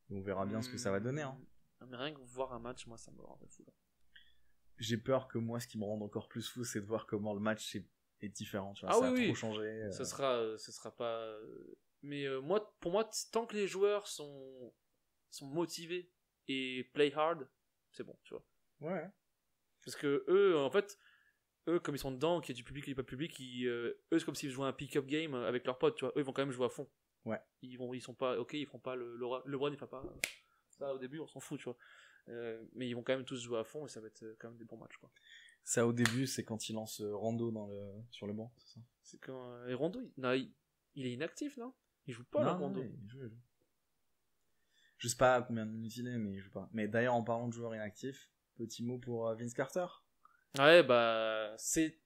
on verra bien ce que ça va donner. Hein. Mais rien que voir un match, moi, ça me rend fou. Là. J'ai peur que moi, ce qui me rende encore plus fou, c'est de voir comment le match est différent. Tu vois, ça a trop changé. Ce sera pas. Mais pour moi, tant que les joueurs sont motivés et play hard, c'est bon, tu vois. Ouais. Parce que eux, en fait, comme ils sont dedans, qu'il y a du public et du pas public, eux, c'est comme s'ils jouaient un pick-up game avec leurs potes, tu vois. Eux, ils vont quand même jouer à fond. Ouais. Ils sont pas, ok, ils feront pas le LeBron, il fera pas ça au début, on s'en fout, tu vois. Mais ils vont quand même tous jouer à fond et ça va être quand même des bons matchs, quoi. Ça, au début, c'est quand il lance Rondo sur le banc, c'est ça? C'est quand. Et Rondo, il est inactif, non? Il joue pas, là, Rondo. Il joue. Je sais pas combien de minutes il est, mais il joue pas. Mais d'ailleurs, en parlant de joueurs inactifs, petit mot pour Vince Carter. Ouais, bah, c'est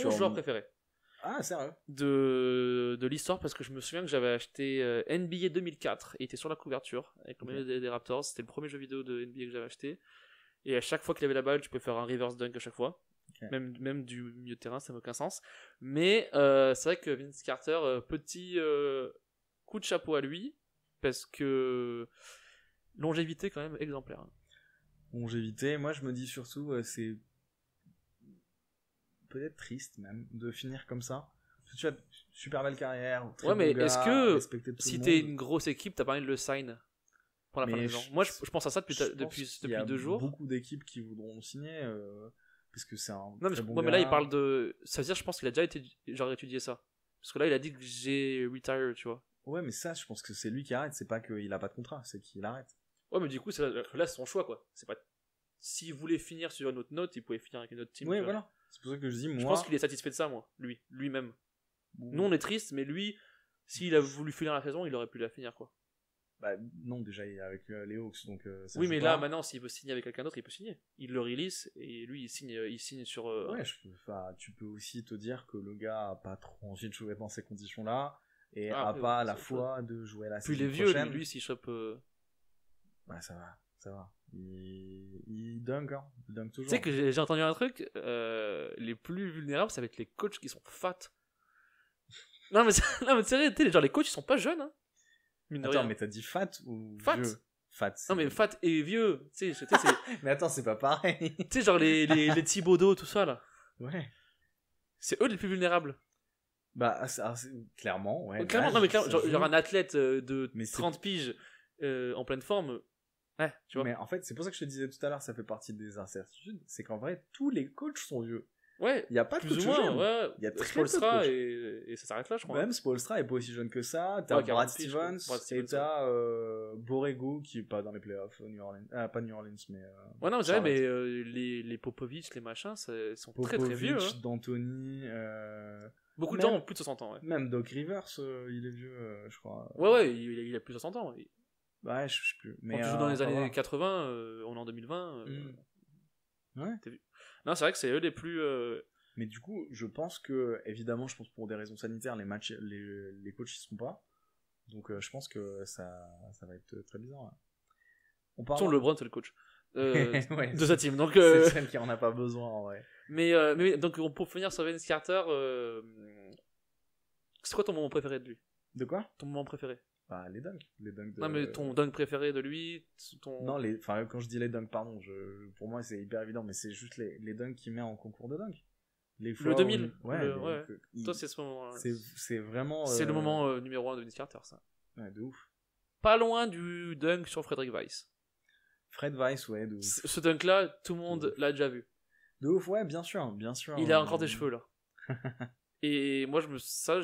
mon joueur préféré. Ah, sérieux? De l'histoire, parce que je me souviens que j'avais acheté NBA 2004 et il était sur la couverture avec le maillot des Raptors. C'était le premier jeu vidéo de NBA que j'avais acheté. Et à chaque fois qu'il avait la balle, tu peux faire un reverse dunk à chaque fois. Okay. Même du milieu de terrain, ça n'a aucun sens. Mais c'est vrai que Vince Carter, petit coup de chapeau à lui, parce que longévité quand même exemplaire. Longévité, moi je me dis surtout, c'est peut-être triste même de finir comme ça. Tu as super belle carrière. Ouais, mais est-ce que si t'es une grosse équipe, t'as pas envie de le sign pour la fin de la saison? Moi, je pense à ça depuis 2 jours. Il y a beaucoup d'équipes qui voudront signer parce que c'est un. Non, mais là, il parle de. Ça veut dire, je pense qu'il a déjà étudié ça. Parce que là, il a dit que j'ai retire, tu vois. Ouais, mais ça, je pense que c'est lui qui arrête. C'est pas qu'il a pas de contrat, c'est qu'il arrête. Ouais, mais du coup, là, c'est son choix, quoi. C'est pas. S'il voulait finir sur une autre note, il pouvait finir avec une autre team. Oui, voilà. C'est pour ça que je dis, moi. Je pense qu'il est satisfait de ça, moi. Lui-même. Nous, on est triste, mais lui, s'il a voulu finir la saison, il aurait pu la finir, quoi. Bah, non, déjà, il est avec les Hawks, donc ça Oui, joue mais pas. là, maintenant, s'il veut signer avec quelqu'un d'autre, il peut signer. Il le release et lui, il signe sur. Ouais, tu peux aussi te dire que le gars a pas trop envie de jouer dans ces conditions-là et a après, pas ouais, la c'est foi de jouer la Puis saison les vieux, prochaine. lui s'il chope. Bah, ça va. Il dunk, hein. Il dunk Tu toujours. sais que j'ai entendu un truc, les plus vulnérables, ça va être les coachs qui sont fat. Non, mais sérieux, tu sais, genre les coachs, ils sont pas jeunes, hein. Mine de Attends, rien. mais t'as dit fat ou Fat. vieux? Fat. Non, mais fat et vieux, tu sais, Mais attends, c'est pas pareil. tu sais, genre les Thibodeau, tout ça, là. Ouais. C'est eux les plus vulnérables. Bah, clairement, ouais. Clairement, l'âge, non, mais clairement, ça joue. genre un athlète de Mais c'est- 30 piges en pleine forme, ouais, tu vois. Mais en fait, c'est pour ça que je te disais tout à l'heure, ça fait partie des incertitudes. C'est qu'en vrai, tous les coachs sont vieux. Ouais, Il y a pas de plus coach ou moins, jeune. ouais. Il y a très peu de Spoelstra coachs. et ça s'arrête là, je crois. Même Spoelstra est pas aussi jeune que ça. T'as Ouais, 40 Brad piges, Stevens Brad et Stevens, t'as Borrego qui est pas dans les playoffs New Orleans. Pas New Orleans, mais. Ouais, non, c'est vrai, Charlotte. mais les Popovich, les machins, sont très très vieux. Popovich, Hein. D'Antoni. Beaucoup de même- gens ont plus de 60 ans, ouais. Même Doc Rivers, il est vieux, je crois. Ouais, il a plus de 60 ans. Ouais, je sais plus. Mais Quand tu joues dans les enfin, années voilà. 80, on est en 2020. Ouais. T'as vu. Non, c'est vrai que c'est eux les plus. Mais du coup, je pense que, évidemment, je pense pour des raisons sanitaires, les matchs, les coachs y seront pas. Donc, je pense que ça va être très bizarre. Ouais. On parle. Son LeBron, c'est le coach Ouais, de sa team. Donc, c'est celle qui en a pas besoin, en vrai. mais donc, pour finir sur Vince Carter, c'est quoi ton moment préféré de lui? De quoi? Ton moment préféré? Bah, les dunks. Les dunks de... Non, mais ton dunk préféré de lui ton... Non, enfin, quand je dis les dunks, pardon, pour moi, c'est hyper évident, mais c'est juste les dunks qu'il met en concours de dunks. Les fois Le 2000. où- Ouais. Ouais. il- Toi, c'est ce moment. C'est vraiment. C'est le moment numéro 1 de Vince Carter, ça. Ouais, de ouf. Pas loin du dunk sur Frederick Weiss. Fred Weiss, ouais, de ouf. Ce dunk-là, tout le monde l'a déjà vu. De ouf, ouais, bien sûr, bien sûr. Il a encore des cheveux, là. Et moi,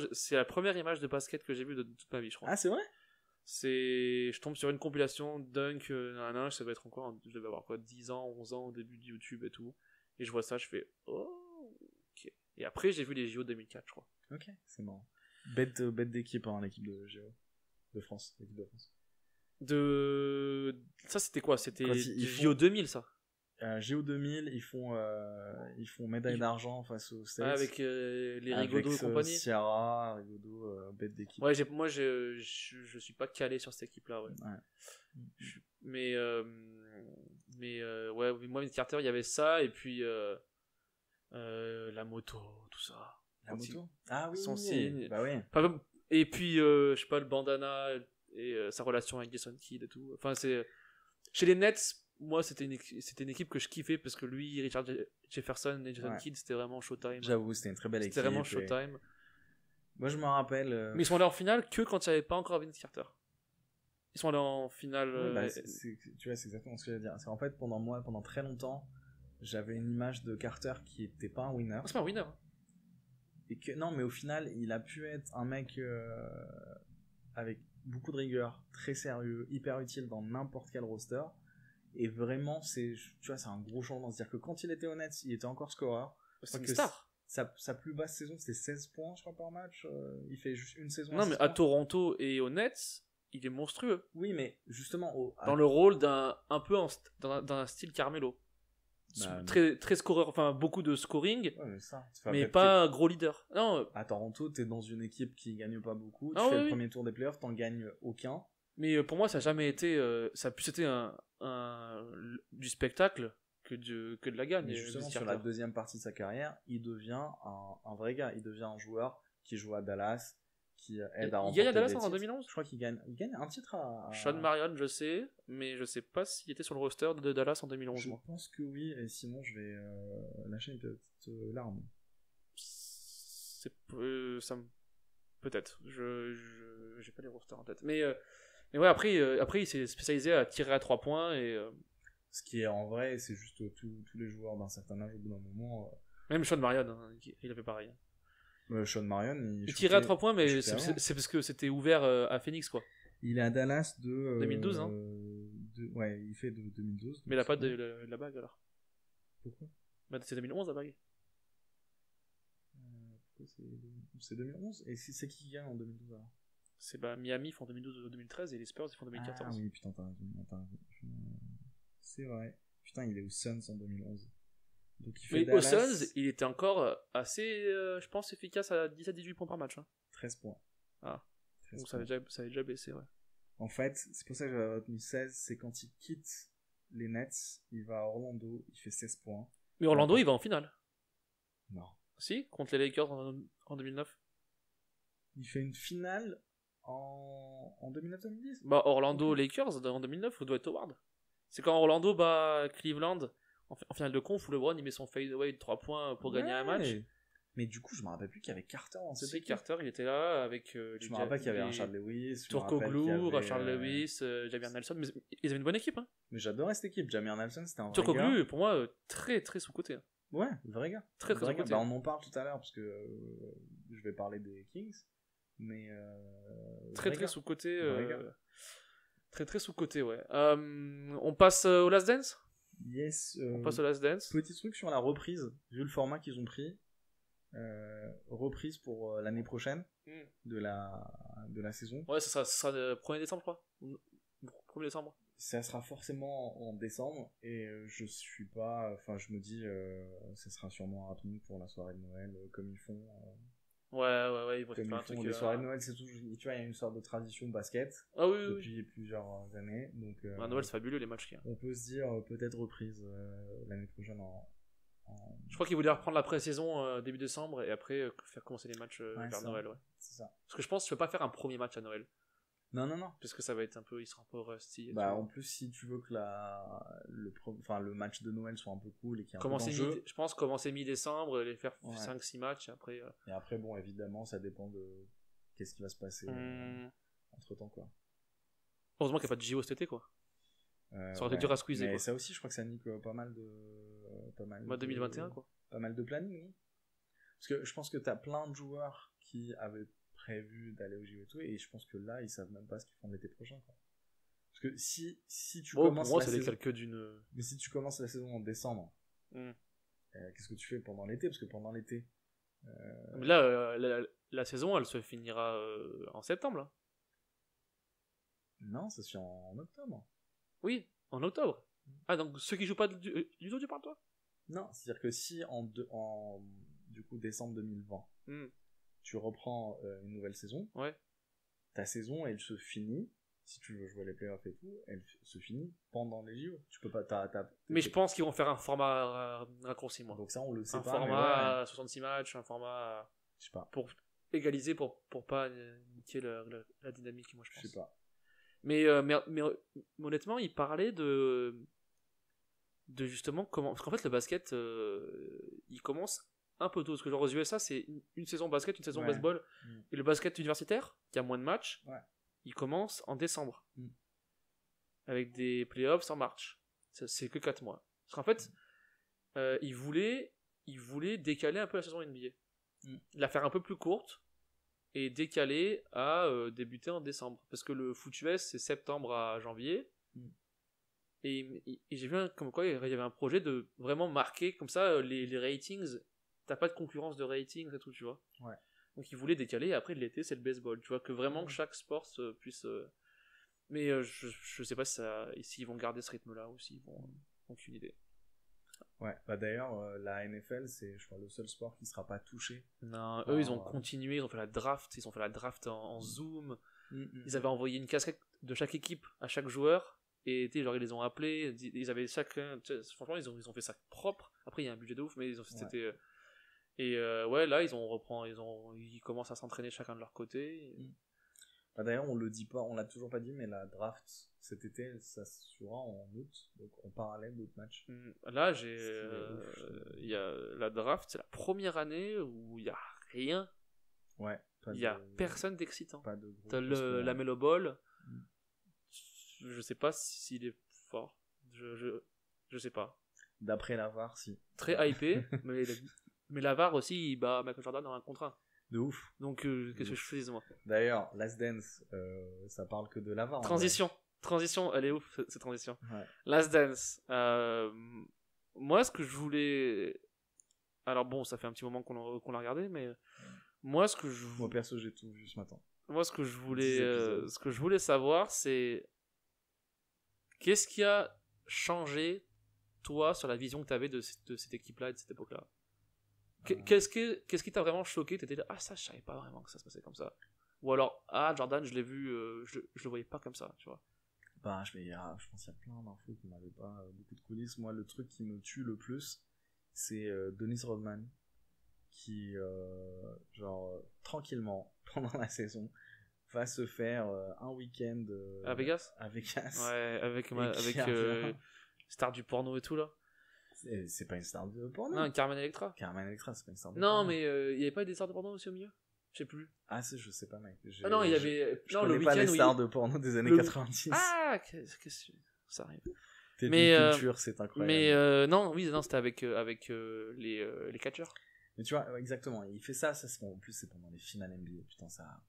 c'est la première image de basket que j'ai vue de toute ma vie, je crois. Ah, c'est vrai? Je tombe sur une compilation dunk, ça va être encore, je devais avoir quoi, 10 ans, 11 ans au début de YouTube et tout. Et je vois ça, je fais, oh, ok. Et après, j'ai vu les JO 2004, je crois. Ok, c'est marrant. Bête d'équipe, hein, l'équipe de Géo. De France, l'équipe de France. Ça, c'était quoi? C'était Quand ils JO 2000, ça? Géo 2000, ils font médaille d'argent face aux States. Ouais, avec les Rigaudot et avec compagnie. Ciara, Rigaudot, bête d'équipe. Ouais, moi, je suis pas calé sur cette équipe-là, ouais. Mais ouais, moi, Vince Carter, il y avait ça, et puis la moto, tout ça. La moto? Ah oui, son signe. Bah oui. Et puis, je sais pas, le bandana et sa relation avec Jason Kidd et tout. Enfin, chez les Nets, moi, c'était une équipe que je kiffais parce que lui, Richard Jefferson et Jason Kidd, c'était vraiment Showtime. J'avoue, c'était une très belle équipe. C'était vraiment Showtime. Moi, je me rappelle. Mais ils sont allés en finale que quand il n'y avait pas encore Vince Carter. Ils sont allés en finale. Tu vois, c'est exactement ce que je veux dire. C'est en fait, pendant très longtemps, j'avais une image de Carter qui était pas un winner. C'est pas un winner. Et que, non, mais au final, il a pu être un mec avec beaucoup de rigueur, très sérieux, hyper utile dans n'importe quel roster. Et vraiment, tu vois, c'est un gros changement. C'est-à-dire que quand il était au Nets, il était encore scoreur. C'est une star. Sa plus basse saison, c'était 16 points, je crois, par match. Il fait juste une saison. Non, mais à Toronto et au Nets, il est monstrueux. Oui, mais justement, dans le rôle un peu dans un style Carmelo. Très, très scoreur, enfin beaucoup de scoring, mais pas un gros leader. Non. À Toronto, t'es dans une équipe qui gagne pas beaucoup. Tu fais le premier tour des playoffs, t'en gagnes aucun. Mais pour moi, ça n'a jamais été. Ça a plus été du spectacle que de la gagne. Mais justement, sur la deuxième partie de sa carrière, il devient un vrai gars. Il devient un joueur qui joue à Dallas, qui aide à remporter. Il gagne à Dallas en 2011 ? Je crois qu'il gagne un titre à. Sean Marion, je sais, mais je sais pas s'il était sur le roster de Dallas en 2011. Je pense que oui, et sinon je vais lâcher une petite larme. Peut-être. J'ai pas les rosters en tête. Mais ouais, après il s'est spécialisé à tirer à 3 points et. Ce qui est en vrai, c'est juste tous les joueurs d'un certain âge au bout d'un moment. Même Sean Marion, hein, il avait pareil. Sean Marion, il tirait à 3 points, mais c'est parce que c'était ouvert à Phoenix, quoi. Il est à Dallas de 2012, hein. Ouais, il fait de 2012. Mais il a pas de la bague alors. Pourquoi ? Bah, c'est 2011 la bague. C'est 2011 ? Et c'est qui gagne en 2012 alors ? C'est Miami font 2012-2013 et les Spurs ils font 2014. Ah oui, putain, t'as raison. C'est vrai. Putain, il est aux Suns en 2011. Donc il fait Mais Dallas... aux Suns, il était encore assez, je pense, efficace à 17-18 points par match. Hein. 13 points. Ah, 13 donc ça avait déjà baissé, ouais. En fait, c'est pour ça que j'avais retenu 16, c'est quand il quitte les Nets, il va à Orlando, il fait 16 points. Mais Orlando, il va en finale. Non. Si, contre les Lakers en 2009. Il fait une finale en 2009-2010. Bah, Orlando Lakers en 2009 ou Dwight Howard. C'est quand Orlando bat Cleveland en finale de conf où LeBron il met son fadeaway de 3 points pour gagner un match. Mais du coup, je me rappelle plus qu'il y avait Carter dans cette équipe. Carter, il était là avec. Je me rappelle qu'il y avait un Charles Lewis. Turkoglu, Charles Lewis, Javier Nelson. Mais ils avaient une bonne équipe. Hein. Mais j'adorais cette équipe. Javier Nelson, c'était un vrai Turkoglu, gars. pour moi, très très sous-côté. Ouais, vrai gars. Très très sous-côté. Bah, on en parle tout à l'heure parce que je vais parler des Kings. Mais. Très très sous-côté. Très très sous-côté, ouais. On passe au Last Dance. Yes. On passe au Last Dance. Petit truc sur la reprise, vu le format qu'ils ont pris. Reprise pour l'année prochaine de la saison. Ouais, ça sera le 1er décembre, je crois. 1er décembre. Ça sera forcément en décembre et je suis pas. Enfin, je me dis, ça sera sûrement rapide pour la soirée de Noël, comme ils font. Ouais, ils vont faire un truc. Les soirées de Noël, c'est toujours. Tu vois, il y a une sorte de tradition basket depuis plusieurs années. Donc, Noël, c'est fabuleux les matchs qu'il y a. On peut se dire peut-être reprise l'année prochaine Je crois qu'ils voulaient reprendre la pré-saison début décembre et après faire commencer les matchs vers Noël. Ouais. C'est ça. Parce que je pense que tu peux pas faire un premier match à Noël. Non. Parce que ça va être il sera un peu rusty. Bah, en plus, si tu veux que le match de Noël soit un peu cool et qu'il y ait un peu d'enjeu. Je pense commencer mi-décembre, les faire 5-6 matchs et après. Et après, bon, évidemment, ça dépend de qu'est-ce qui va se passer entre temps, quoi. Heureusement qu'il n'y a pas de JO cet été, quoi. Ça aurait été dur à squeezer. Mais quoi. ça aussi, je crois que ça nique pas mal de. 2021, quoi. Pas mal de planning, oui. Parce que je pense que t'as plein de joueurs qui avaient prévu d'aller au JO et tout, et je pense que là, ils savent même pas ce qu'ils font l'été prochain, quoi. Parce que si tu commences. Pour moi, c'est les calculs d'une. Mais si tu commences la saison en décembre, qu'est-ce que tu fais pendant l'été? Parce que pendant l'été. Mais là, la saison, elle se finira en septembre, là. Non, ça se fait en octobre. Oui, en octobre. Ah, donc ceux qui jouent pas du tout, tu parles, toi? Non, c'est-à-dire que si du coup, décembre 2020, tu reprends une nouvelle saison, ta saison, elle se finit, si tu veux jouer les playoffs et tout, elle se finit pendant les JO. Tu peux pas, mais je pense qu'ils vont faire un format raccourci, moi. Donc ça, on le sait pas. Un format à 66 matchs, un format je sais pas. Pour égaliser, pour pas niquer la dynamique, moi, je pense. Je sais pas. Mais honnêtement, il parlait de justement comment. Parce qu'en fait, le basket, il commence un peu tôt. Parce que genre aux USA, c'est une saison basket, une saison baseball. Et le basket universitaire, qui a moins de matchs, il commence en décembre. Avec des playoffs en march. C'est que 4 mois. Parce qu'en fait, il voulait décaler un peu la saison NBA. La faire un peu plus courte. Et décaler à débuter en décembre. Parce que le foot US, c'est septembre à janvier. Et j'ai vu comme quoi il y avait un projet de vraiment marquer comme ça les ratings. T'as pas de concurrence de ratings et tout, tu vois. Donc ils voulaient décaler, et après l'été, c'est le baseball. Tu vois, que vraiment chaque sport puisse... Mais je sais pas s'ils vont garder ce rythme-là ou s'ils vont... Aucune idée. Ouais, bah d'ailleurs, la NFL, c'est, je crois, le seul sport qui sera pas touché. Non, eux, ils ont continué, ils ont fait la draft en Zoom. Ils avaient envoyé une casquette de chaque équipe à chaque joueur, et genre, ils les ont appelés, ils avaient chacun, franchement, ils ont fait ça propre. Après, il y a un budget de ouf, mais c'était... Et là, ils commencent à s'entraîner chacun de leur côté. Bah d'ailleurs, on l'a toujours pas dit, mais la draft cet été, ça se fera en août, donc en parallèle d'autres matchs. Là, il y a la draft, c'est la première année où il y a rien. Ouais. Il y a personne d'excitant. Pas de gros. T'as la Melo Ball. Je sais pas s'il est fort. Je sais pas. D'après la VAR, si. Très hypé, mais la VAR aussi, il bat Michael Jordan dans un contre 1. De ouf. Donc, qu'est-ce que je fais, moi? D'ailleurs, Last Dance, ça parle que de la VAR. Transition, elle est ouf, cette transition. Ouais. Last Dance. Moi, ce que je voulais... Alors bon, ça fait un petit moment qu'on l'a regardé, mais... Moi, ce que je... Moi, perso, j'ai tout vu ce matin. Moi, ce que je voulais savoir, c'est qu'est-ce qui a changé, toi, sur la vision que tu avais de cette équipe-là et de cette époque-là. Qu'est-ce qui t'a vraiment choqué? T'étais là, ah, ça, je savais pas vraiment que ça se passait comme ça. Ou alors, ah, Jordan, je l'ai vu, je le voyais pas comme ça, tu vois. Bah, je pense qu'il y a plein d'infos qui m'avaient pas beaucoup de coulisses. Moi, le truc qui me tue le plus, c'est Dennis Rodman, qui, tranquillement, pendant la saison, va se faire un week-end à Vegas. Ouais, avec star du porno et tout, là. C'est pas une star de porno. Non, Carmen Electra. Carmen Electra, c'est pas une star de porno. Non, mais il y avait pas des stars de porno aussi au milieu? Je sais plus. Ah, je sais pas, mec. Ah non, il y avait. Je connais pas les stars de porno des années 90. Ah, qu'est-ce que ça arrive. Mais culture, c'est incroyable. Mais non, c'était avec les catcheurs. Mais tu vois, exactement. Il fait ça en plus, c'est pendant les finales NBA. Putain, ça.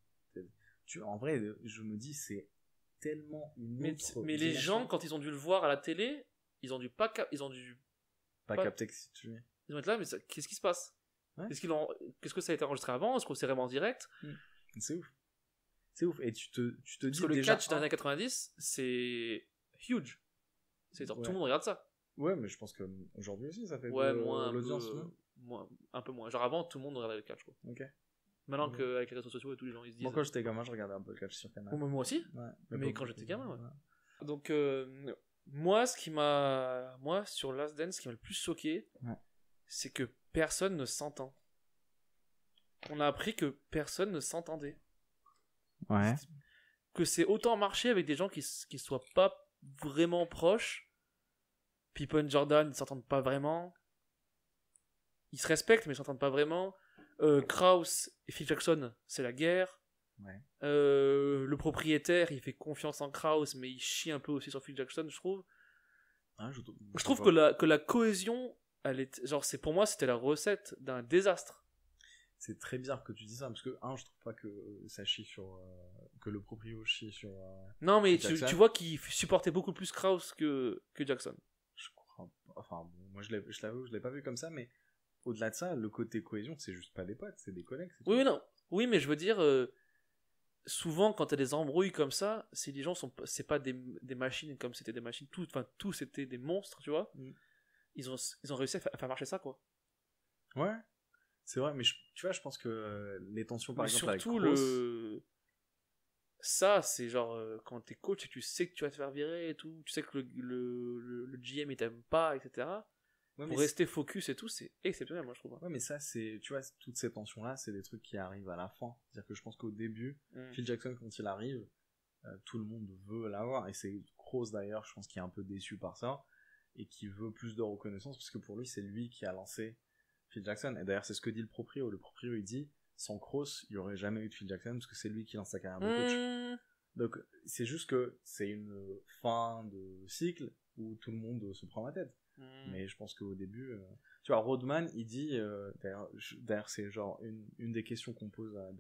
En vrai, je me dis, c'est tellement une autre. Mais les gens, quand ils ont dû le voir à la télé, ils ont dû pas capter que si tu veux. Ils vont être là, mais qu'est-ce qui se passe? Ouais. Qu'est-ce que ça a été enregistré avant? Est-ce que c'est vraiment en direct? C'est ouf. C'est ouf. Et tu te dis parce que le catch dans les années 90, c'est huge. C'est genre, tout le monde regarde ça. Ouais, mais je pense qu'aujourd'hui aussi, ça fait moins l'audience. Un peu moins. Genre avant, tout le monde regardait le catch, quoi. Ok. Maintenant qu'avec les réseaux sociaux et tous les gens, ils se disent... Moi, quand j'étais gamin, je regardais un peu le catch sur Canal. Moi aussi. Ouais. Mais quand j'étais gamin, ouais. Donc, moi, sur Last Dance, ce qui m'a le plus choqué, c'est que personne ne s'entend. On a appris que personne ne s'entendait. Ouais. Que c'est autant marché avec des gens qui soient pas vraiment proches. Pippen, Jordan, ils s'entendent pas vraiment. Ils se respectent, mais ils s'entendent pas vraiment. Krause et Phil Jackson, c'est la guerre. Ouais. Le propriétaire, il fait confiance en Krause, mais il chie un peu aussi sur Phil Jackson, je trouve. Ah, je trouve que la cohésion, c'est pour moi, c'était la recette d'un désastre. C'est très bizarre que tu dis ça, parce que, je trouve pas que ça chie sur. Que le proprio chie sur. Non, mais tu vois qu'il supportait beaucoup plus Krause que Jackson. Je crois pas. Enfin, bon, moi, je l'avoue, je l'ai pas vu comme ça, mais au-delà de ça, le côté cohésion, c'est juste pas des potes, c'est des collègues. Oui, non. Oui, mais je veux dire, souvent, quand t'as des embrouilles comme ça, si les gens c'est pas des machines comme c'était des machines, tout c'était des monstres, tu vois. Ils ont réussi à faire marcher ça, quoi. Ouais. C'est vrai, mais tu vois, je pense que les tensions, par exemple, surtout avec Kroos... Ça, c'est genre, quand t'es coach et tu sais que tu vas te faire virer et tout, tu sais que le GM il t'aime pas, etc. Ouais, pour rester focus et tout, c'est exceptionnel, moi, je trouve. Ouais, mais ça, c'est, tu vois, toutes ces tensions-là, c'est des trucs qui arrivent à la fin. C'est-à-dire que je pense qu'au début, Phil Jackson, quand il arrive, tout le monde veut l'avoir, et c'est Kroos, d'ailleurs, je pense qu'il est un peu déçu par ça, et qui veut plus de reconnaissance, parce que pour lui, c'est lui qui a lancé Phil Jackson. Et d'ailleurs, c'est ce que dit le proprio. Le proprio, il dit, sans Kroos, il n'y aurait jamais eu de Phil Jackson, parce que c'est lui qui lance sa carrière de coach. Donc, c'est juste que c'est une fin de cycle où tout le monde se prend la tête. Mais je pense qu'au début, tu vois, Rodman, il dit, d'ailleurs, c'est genre une des questions qu'on pose à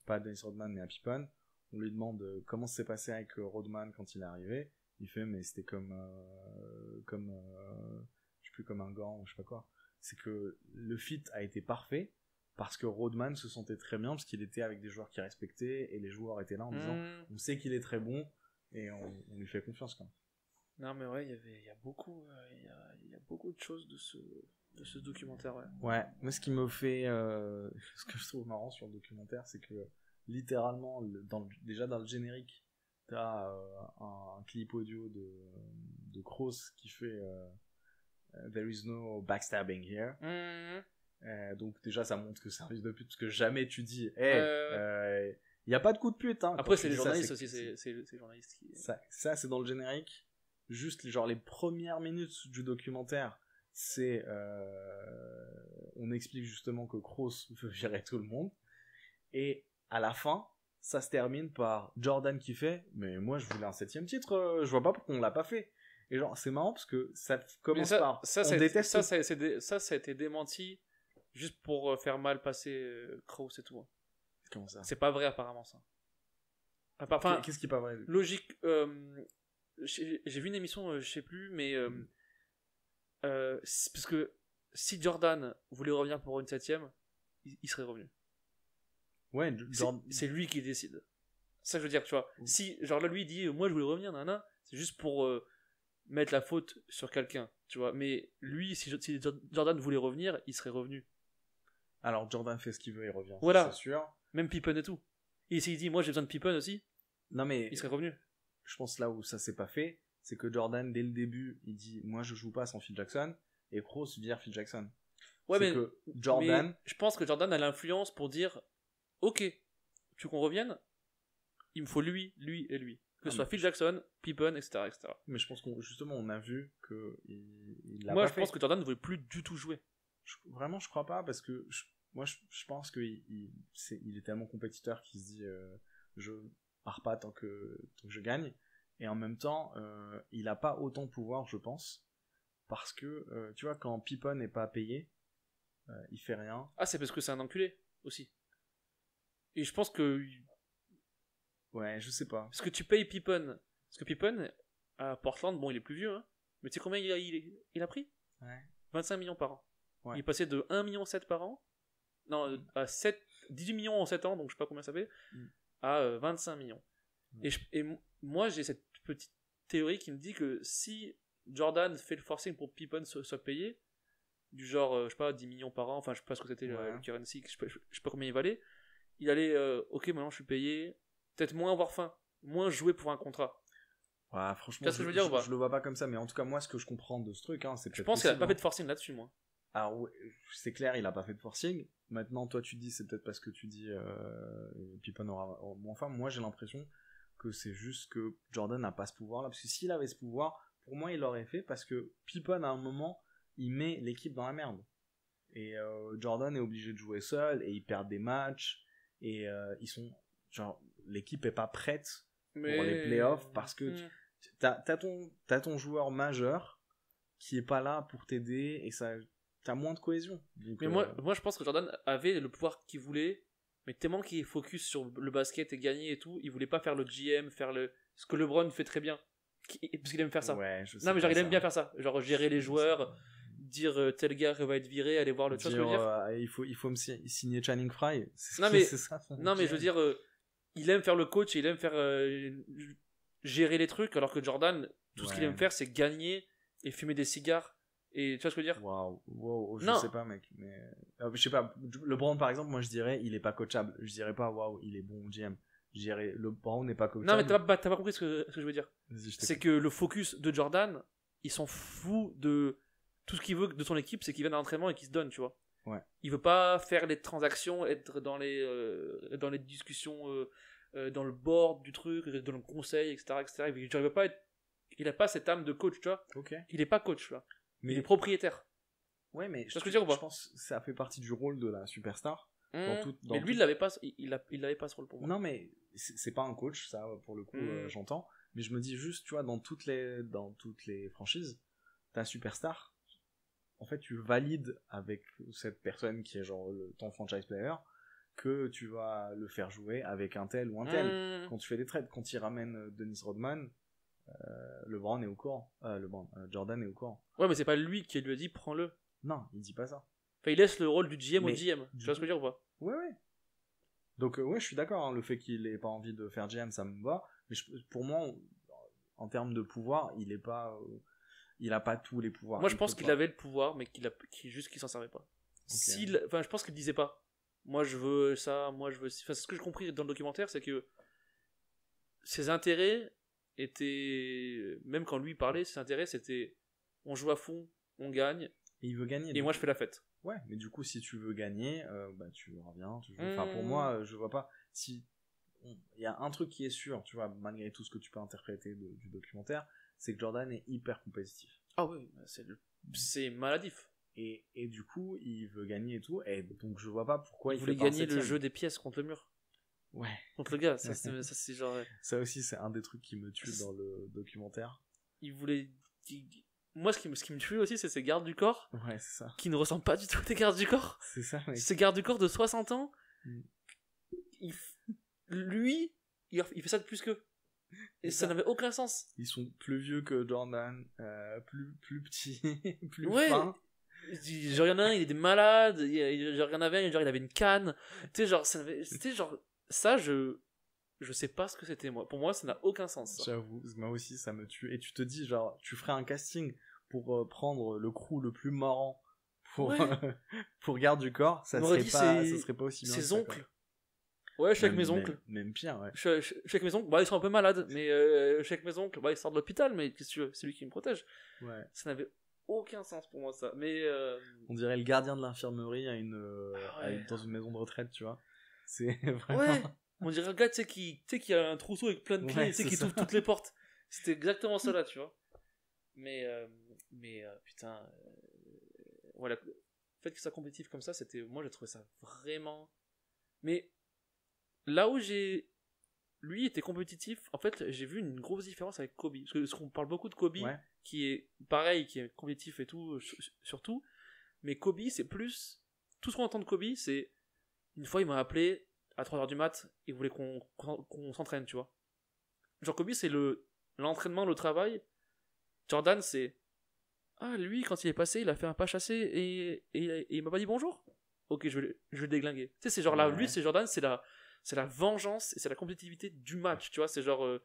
pas à Dennis Rodman, mais à Pippen. On lui demande comment ça s'est passé avec Rodman quand il est arrivé. Il fait, mais c'était comme je sais plus, comme un gant, ou je sais pas quoi. C'est que le fit a été parfait parce que Rodman se sentait très bien parce qu'il était avec des joueurs qu'il respectait et les joueurs étaient là en disant on sait qu'il est très bon et on lui fait confiance quand même. Non mais ouais, il y a beaucoup de choses de ce documentaire, ouais. Ouais, moi ce qui me fait ce que je trouve marrant sur le documentaire, c'est que littéralement déjà dans le générique t'as un clip audio de Kroos qui fait There is no backstabbing here. Donc déjà ça montre que c'est un fils de pute parce que jamais tu dis il y a pas de coup de pute hein. Après c'est les journalistes aussi, c'est les journalistes qui... ça c'est dans le générique. Juste genre les premières minutes du documentaire, c'est on explique justement que Kroos veut virer tout le monde, et à la fin ça se termine par Jordan qui fait mais moi je voulais un 7ème titre, je vois pas pourquoi on l'a pas fait. Et genre c'est marrant parce que ça commence par ça a été démenti juste pour faire mal passer Kroos et tout. Comment ça? C'est pas vrai apparemment ça. Qu'est-ce qui est pas vrai? Logique. J'ai vu une émission, je sais plus, mais parce que si Jordan voulait revenir pour une 7ème, il serait revenu. Ouais, c'est lui qui décide. C'est ça que je veux dire, tu vois. Si, genre là, lui, il dit, moi, je voulais revenir, nana, c'est juste pour mettre la faute sur quelqu'un, tu vois. Mais lui, si Jordan voulait revenir, il serait revenu. Alors, Jordan fait ce qu'il veut, il revient. Voilà. C'est sûr. Même Pippen et tout. Et s'il dit, moi, j'ai besoin de Pippen aussi, non, mais il serait revenu. Je pense là où ça s'est pas fait, c'est que Jordan, dès le début, il dit, moi, je joue pas sans Phil Jackson, et Kroos vire Phil Jackson. Ouais, c'est que Jordan... mais je pense que Jordan a l'influence pour dire, ok, tu veux qu'on revienne, il me faut lui et lui. Que ce soit Phil Jackson, Pippen, etc., etc. Mais je pense justement, on a vu que il l'a moi, pas je fait. pense que Jordan ne voulait plus du tout jouer. Vraiment, je crois pas, parce que je pense qu'il est tellement compétiteur qu'il se dit, je pars pas tant que je gagne. Et en même temps, il a pas autant de pouvoir, je pense, parce que, tu vois, quand Pippen n'est pas payé, il fait rien. Ah, c'est parce que c'est un enculé, aussi. Et je pense que... Ouais, je sais pas. Parce que tu payes Pippen. Parce que Pippen, à Portland, bon, il est plus vieux, hein. Mais tu sais combien il a pris? Ouais. 25 millions par an. Ouais. Il est passé de 1,7 million par an, non, à 18 millions en 7 ans, donc je sais pas combien ça fait, à 25 millions. Et moi, j'ai cette petite théorie qui me dit que si Jordan fait le forcing pour Pippen soit payé, du genre, je sais pas, 10 millions par an, enfin, je sais pas ce que c'était le currency, je sais pas combien il valait, il allait, ok, maintenant je suis payé, peut-être moins avoir faim, moins jouer pour un contrat. Ouais, franchement, je veux dire, je le vois pas comme ça, mais en tout cas, moi, ce que je comprends de ce truc, hein, c'est peut-être. Je pense qu'il a pas fait de forcing là-dessus, moi. Alors, ouais, c'est clair, il a pas fait de forcing. Maintenant, toi, tu dis, c'est peut-être parce que tu dis, Pippen aura moins faim. Moi, j'ai l'impression que c'est juste que Jordan n'a pas ce pouvoir-là, parce que s'il avait ce pouvoir, pour moi, il l'aurait fait, parce que Pippen, à un moment, il met l'équipe dans la merde. Et Jordan est obligé de jouer seul, et ils perdent des matchs, et ils sont, genre, l'équipe est pas prête pour les playoffs, parce que t'as ton joueur majeur qui est pas là pour t'aider, et ça, t'as moins de cohésion. Donc, mais moi, je pense que Jordan avait le pouvoir qu'il voulait, mais tellement qu'il est focus sur le basket et gagner et tout, il voulait pas faire le GM, faire ce que LeBron fait très bien, parce qu'il aime faire ça. Ouais, je sais non, mais genre, il aime ça. bien faire ça, genre gérer les joueurs, dire tel gars va être viré, aller voir le... Tu vois ce que je veux dire? Il faut me signer Channing Frye. C'est ça, non, mais je veux dire, il aime faire le coach, il aime faire gérer les trucs, alors que Jordan, tout ce qu'il aime faire, c'est gagner et fumer des cigares. Et tu vois ce que je veux dire? Waouh, je sais pas, mec, mais je sais pas. LeBron, par exemple, moi je dirais, il est pas coachable. Je dirais pas, waouh, il est bon GM. Je dirais, LeBron n'est pas coachable. Non, mais t'as pas compris ce que je veux dire. C'est que le focus de Jordan, il s'en fout de tout ce qu'il veut de son équipe, c'est qu'il vienne à l'entraînement et qu'il se donne, tu vois. Ouais. Il veut pas faire les transactions, être dans les discussions, dans le board du truc, dans le conseil, etc., etc. Il veut pas être, il a pas cette âme de coach, tu vois. Ok. Il est pas coach, tu vois. Mais il est propriétaire. Ouais, mais je pense que ça fait partie du rôle de la superstar. Mais lui, il l'avait pas ce rôle pour moi. Non, mais c'est pas un coach, ça, pour le coup, j'entends. Mais je me dis juste, tu vois, dans toutes les franchises, ta superstar, en fait, tu valides avec cette personne qui est genre ton franchise player, que tu vas le faire jouer avec un tel ou un tel. Quand tu fais des trades, quand il ramène Dennis Rodman, LeBron est au courant. Jordan est au courant. Ouais, mais c'est pas lui qui lui a dit prends-le. Non, il dit pas ça. Enfin, il laisse le rôle du GM au GM. Tu vois ce que je veux dire ou pas? Ouais. Donc, ouais, je suis d'accord. Hein, le fait qu'il ait pas envie de faire GM, ça me va. Mais pour moi, en termes de pouvoir, il a pas tous les pouvoirs. Moi, je pense qu'il avait le pouvoir, mais qu'il s'en servait pas. Okay. Enfin, je pense qu'il disait pas. Moi, je veux ça. Moi, je veux. Enfin, ce que j'ai compris dans le documentaire, c'est que ses intérêts étaient, même quand lui parlait, ses intérêts c'était on joue à fond, on gagne. Et il veut gagner. Et moi, je fais la fête. Ouais, mais du coup, si tu veux gagner, tu reviens. Enfin, pour moi, je vois pas. Si il y a un truc qui est sûr, tu vois, malgré tout ce que tu peux interpréter du documentaire, c'est que Jordan est hyper compétitif. Ah oui, c'est maladif. Et du coup, il veut gagner et tout, et donc je vois pas pourquoi il voulait gagner le jeu des pièces contre le mur. Ouais. Contre le gars, ça c'est genre. Ça aussi, c'est un des trucs qui me tue dans le documentaire. Il voulait. Moi, ce qui me tue aussi, c'est ces gardes du corps. Ouais, c'est ça. Qui ne ressemblent pas du tout à des gardes du corps. C'est ça, mec. Ces gardes du corps de 60 ans. Lui, il fait ça de plus qu'eux. Et ça n'avait aucun sens. Ils sont plus vieux que Jordan, plus petits, plus ouais. fins. Genre, il y en a un, il était malade, genre, il y en avait un, genre, il avait une canne. Tu sais, genre, c'était genre, ça, je sais pas ce que c'était, moi. Pour moi, ça n'a aucun sens. Ça. J'avoue, moi aussi, ça me tue. Et tu te dis, genre, tu ferais un casting pour prendre le crew le plus marrant pour, Ouais. pour garde du corps, ça serait pas aussi bien. Ses oncles. Ouais, je suis avec mes oncles. Même pire, ouais. Je suis avec mes oncles. Bah, ils sont un peu malades, mais je suis avec mes oncles. Bah, ils sortent de l'hôpital, mais qu'est-ce que tu veux, c'est lui qui me protège. Ouais. Ça n'avait aucun sens pour moi, ça. Mais. On dirait le gardien de l'infirmerie dans une maison de retraite, tu vois. C'est vraiment. Ouais, on dirait un gars, tu sais, qui a un trousseau avec plein de clés, tu sais, qui ouvre toutes les portes. C'était exactement ça là, tu vois. Mais putain. Voilà. Le fait que ça soit compétitif comme ça, moi, j'ai trouvé ça vraiment. Mais. Là où lui était compétitif, en fait, j'ai vu une grosse différence avec Kobe. Parce qu'on parle beaucoup de Kobe, qui est pareil, qui est compétitif et tout, surtout. Mais Kobe, c'est plus. Tout ce qu'on entend de Kobe, c'est. Une fois, il m'a appelé à 3h du mat, il voulait qu'on s'entraîne, tu vois. Genre, Kobe, c'est l'entraînement, le travail. Jordan, c'est. Ah, lui, quand il est passé, il a fait un pas chassé et il m'a pas dit bonjour. Ok, je vais le déglinguer. Tu sais, c'est genre là, lui, c'est Jordan, c'est la vengeance et c'est la compétitivité du match, tu vois. C'est genre,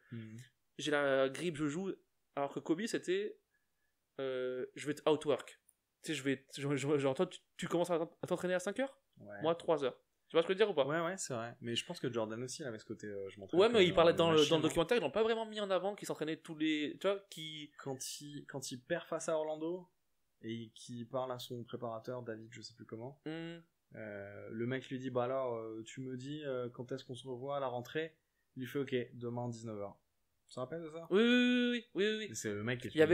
j'ai la grippe, je joue. Alors que Kobe, c'était, je vais outwork. Tu sais, genre, toi, tu commences à t'entraîner à 5h, moi 3h. Tu vois ce que je veux dire ou pas? Ouais, c'est vrai. Mais je pense que Jordan aussi, il avait ce côté, je m'entraîne. Ouais, mais il parlait dans le documentaire, ils l'ont pas vraiment mis en avant, qu'ils s'entraînaient tous les. Tu vois, Quand il perd face à Orlando et qu'il parle à son préparateur, David, je sais plus comment. Le mec lui dit bah alors tu me dis quand est-ce qu'on se revoit à la rentrée. Il lui fait ok, demain 19h. Tu te rappelles de ça? Oui. C'est le mec qui c'est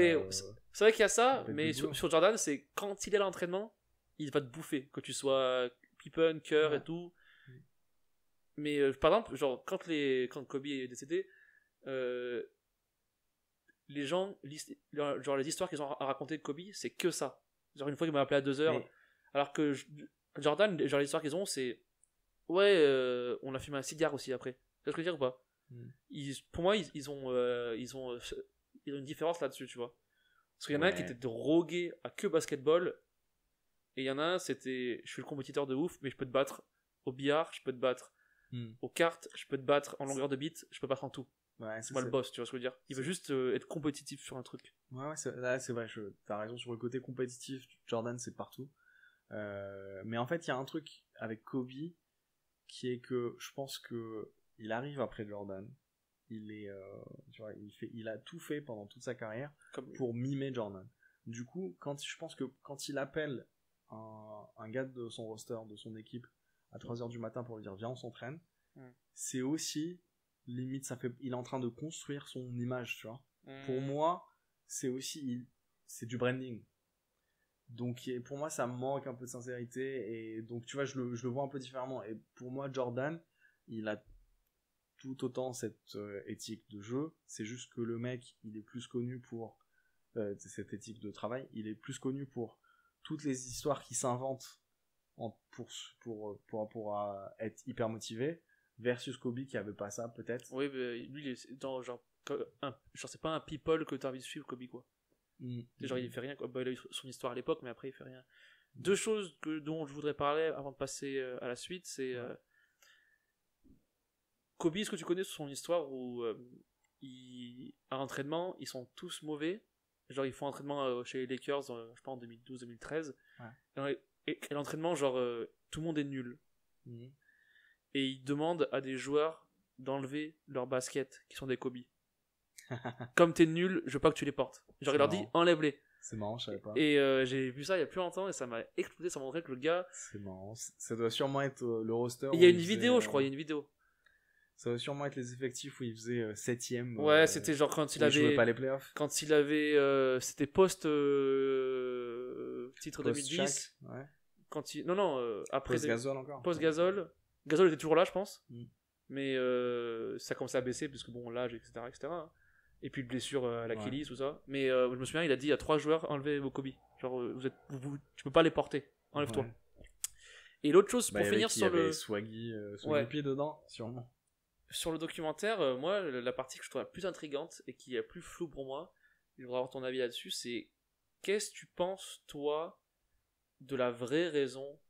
vrai qu'il y a ça, mais sur Jordan, c'est quand il est à l'entraînement, il va te bouffer, que tu sois Pippen, Kerr et tout. Mais par exemple, genre quand Kobe est décédé, les gens, genre les histoires qu'ils ont à raconter de Kobe, c'est que ça. Genre une fois qu'il m'a appelé à 2h, alors que Jordan, genre l'histoire qu'ils ont, c'est ouais, on a fumé un cigare aussi après. Tu vois ce que je veux dire ou pas? Pour moi, ils ont une différence là-dessus, tu vois. Parce qu'il y en a un qui était drogué à que basketball, et il y en a un, c'était je suis le compétiteur de ouf, mais je peux te battre au billard, je peux te battre aux cartes, je peux te battre en longueur de beat, je peux battre en tout. Ouais, c'est moi le boss, tu vois ce que je veux dire. Il veut juste être compétitif sur un truc. Ouais, c'est vrai, t'as raison sur le côté compétitif. Jordan, c'est partout. Mais en fait, il y a un truc avec Kobe qui est que je pense que il arrive après Jordan. Il est, tu vois, il a tout fait pendant toute sa carrière pour mimer Jordan. Du coup, je pense que quand il appelle un gars de son roster, de son équipe, à 3h du matin pour lui dire viens on s'entraîne, c'est aussi limite il est en train de construire son image, tu vois. Pour moi, c'est aussi c'est du branding. Donc pour moi ça me manque un peu de sincérité et donc tu vois je le vois un peu différemment et pour moi Jordan il a tout autant cette éthique de jeu, c'est juste que le mec il est plus connu pour cette éthique de travail, il est plus connu pour toutes les histoires qu'il s'invente pour être hyper motivé versus Kobe qui avait pas ça peut-être. Oui, mais lui il est dans genre c'est pas un people que t'as envie de suivre Kobe quoi. Genre il fait rien quoi. Bah, il a eu son histoire à l'époque mais après il fait rien. Deux choses dont je voudrais parler avant de passer à la suite, c'est Kobe, est-ce que tu connais son histoire où à l'entraînement ils sont tous mauvais, genre ils font entraînement chez les Lakers je sais pas en 2012-2013 et l'entraînement genre tout le monde est nul et ils demandent à des joueurs d'enlever leurs baskets qui sont des Kobe. Comme t'es nul, je veux pas que tu les portes. Genre il leur dit enlève-les. C'est marrant, je savais pas. Et j'ai vu ça il y a plus longtemps et ça m'a explosé, ça m'a montré que le gars. C'est marrant, ça doit sûrement être le roster. Il y a une vidéo, je crois, il y a une vidéo. Ça doit sûrement être les effectifs où il faisait 7ème. Ouais, c'était genre quand il avait. Il jouait pas les playoffs. Quand il avait. C'était post titre 2010. Ouais. Quand il. Non, après. Post Gasol encore. Post Gasol. Gasol était toujours là, je pense. Mais ça commençait à baisser, parce que bon, l'âge, etc. Et puis blessure à l'Achilles, tout ça. Mais je me souviens, il a dit à 3 joueurs enlevez vos Kobe. Genre, tu peux pas les porter. Enlève-toi. Ouais. Et l'autre chose, pour finir sur le. Swaggy pied dedans, sûrement. Sur le documentaire, moi, la partie que je trouve la plus intrigante et qui est la plus floue pour moi, je voudrais avoir ton avis là-dessus, c'est qu'est-ce que tu penses, toi, de la vraie raison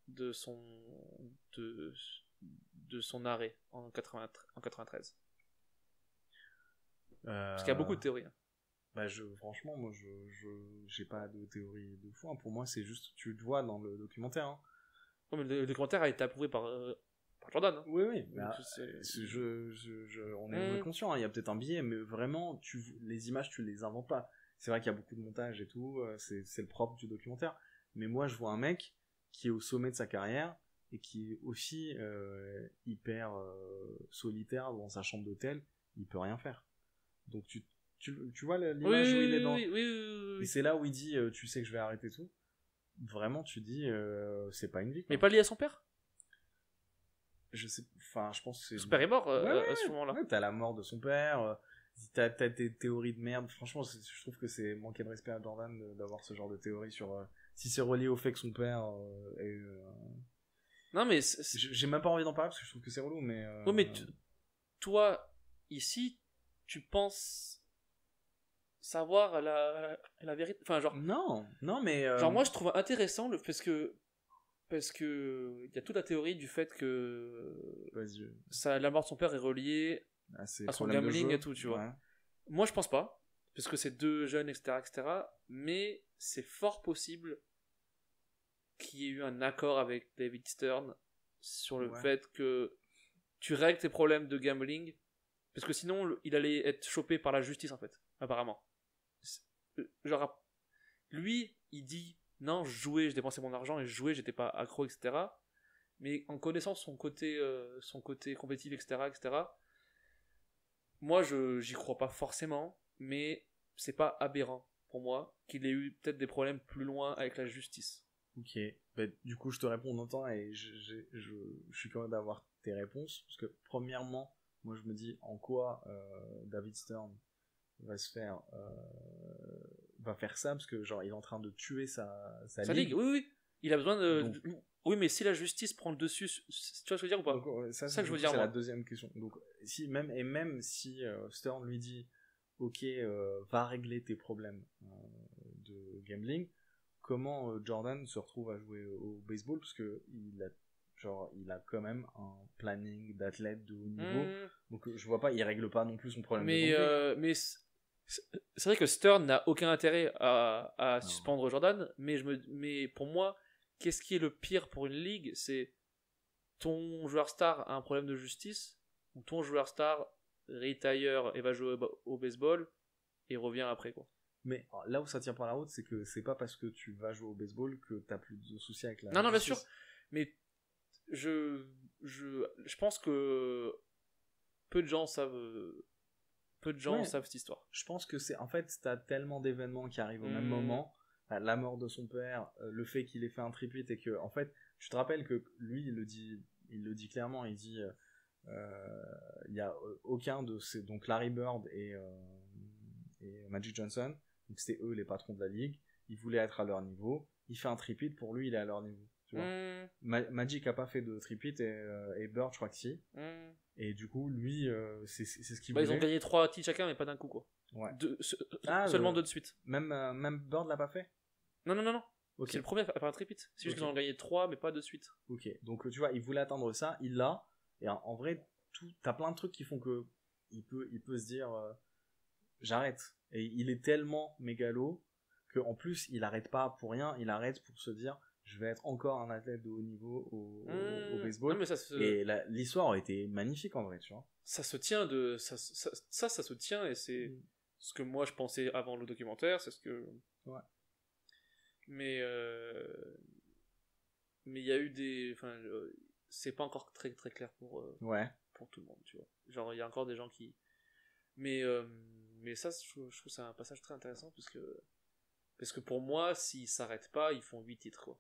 de son arrêt en 93. Parce qu'il y a beaucoup de théories. Bah franchement, moi, j'ai pas de théorie de fou. Pour moi, c'est juste, tu le vois dans le documentaire. Hein. Oh, mais le documentaire a été approuvé par Jordan. Hein. Oui. Donc, on est conscient. Hein. Il y a peut-être un biais, mais vraiment, les images, tu les inventes pas. C'est vrai qu'il y a beaucoup de montage et tout. C'est le propre du documentaire. Mais moi, je vois un mec qui est au sommet de sa carrière et qui est aussi hyper solitaire dans sa chambre d'hôtel. Il peut rien faire. Donc tu vois l'image où il est dans... Oui. Et c'est là où il dit tu sais que je vais arrêter tout. Vraiment, tu dis c'est pas une vie. Quoi. Mais pas lié à son père. Je sais, enfin, je pense que c'est... Son père est mort à ce moment-là. Ouais, t'as la mort de son père, t'as tes théories de merde. Franchement, je trouve que c'est manquer de respect à Jordan d'avoir ce genre de théorie sur... si c'est relié au fait que son père est... Non, mais... J'ai même pas envie d'en parler parce que je trouve que c'est relou, mais... Oui, mais toi, ici, tu penses savoir la vérité. Enfin, genre... Non, mais... Genre, moi, je trouve intéressant parce que il y a toute la théorie du fait que la mort de son père est reliée à son gambling et tout, tu vois. Ouais. Moi, je pense pas, parce que c'est deux jeunes, etc., mais c'est fort possible qu'il y ait eu un accord avec David Stern sur le fait que tu règles tes problèmes de gambling, parce que sinon, il allait être chopé par la justice, en fait, apparemment. Genre, lui, il dit... Non, je jouais, je dépensais mon argent et je jouais, j'étais pas accro, etc. Mais en connaissant son côté compétitif, etc., moi, j'y crois pas forcément, mais c'est pas aberrant pour moi qu'il ait eu peut-être des problèmes plus loin avec la justice. Ok, bah, du coup, je te réponds en temps et je suis curieux d'avoir tes réponses, parce que premièrement, moi, je me dis en quoi David Stern va faire ça, parce que genre il est en train de tuer sa ligue. Oui, il a besoin de... Donc... Oui, mais si la justice prend le dessus, tu vois ce que je veux dire ou pas? Donc, ça que je veux dire, c'est la deuxième question. Donc même si Stern lui dit ok, va régler tes problèmes de gambling, comment Jordan se retrouve à jouer au baseball, parce que il a quand même un planning d'athlète de haut niveau. Donc je vois pas, il règle pas non plus son problème de gambling. Mais c'est vrai que Stern n'a aucun intérêt à suspendre Jordan, mais pour moi, qu'est-ce qui est le pire pour une ligue? C'est ton joueur star a un problème de justice, ou ton joueur star retire et va jouer au baseball et revient après, quoi. Mais là où ça tient par la route, c'est que c'est pas parce que tu vas jouer au baseball que t'as plus de soucis avec la justice. Non, bien sûr, mais je pense que peu de gens savent cette histoire. Je pense que c'est, en fait, t'as tellement d'événements qui arrivent au même moment, la mort de son père, le fait qu'il ait fait un tripit, et que, en fait, tu te rappelles que lui, il le dit clairement, il dit, il y a aucun de ces, donc Larry Bird et Magic Johnson, donc c'était eux les patrons de la ligue, ils voulaient être à leur niveau, il fait un tripit, pour lui, il est à leur niveau. Tu vois. Magic a pas fait de tripit et Bird, je crois que si. Et du coup, lui, c'est ce qu'il voulait. Ils ont gagné 3 titres chacun, mais pas d'un coup, quoi. Ouais. Seulement 2 de suite. Même Bird l'a pas fait? Non. Okay. C'est le premier à faire un tripit. C'est juste qu'ils ont gagné 3, mais pas de suite. Ok, donc tu vois, il voulait atteindre ça, il l'a. Et en vrai, t'as plein de trucs qui font que il peut se dire j'arrête. Et il est tellement mégalo qu'en plus, il arrête pas pour rien, il arrête pour se dire je vais être encore un athlète de haut niveau au baseball. Non, mais et l'histoire a été magnifique en vrai, tu vois. Ça se tient ça se tient, et c'est ce que moi je pensais avant le documentaire, c'est ce que... Ouais. Mais il y a eu des... Enfin, c'est pas encore très, très clair pour tout le monde, tu vois. Genre, il y a encore des gens qui... Mais ça, je trouve que c'est un passage très intéressant, parce que pour moi, s'ils s'arrêtent pas, ils font 8 titres, quoi.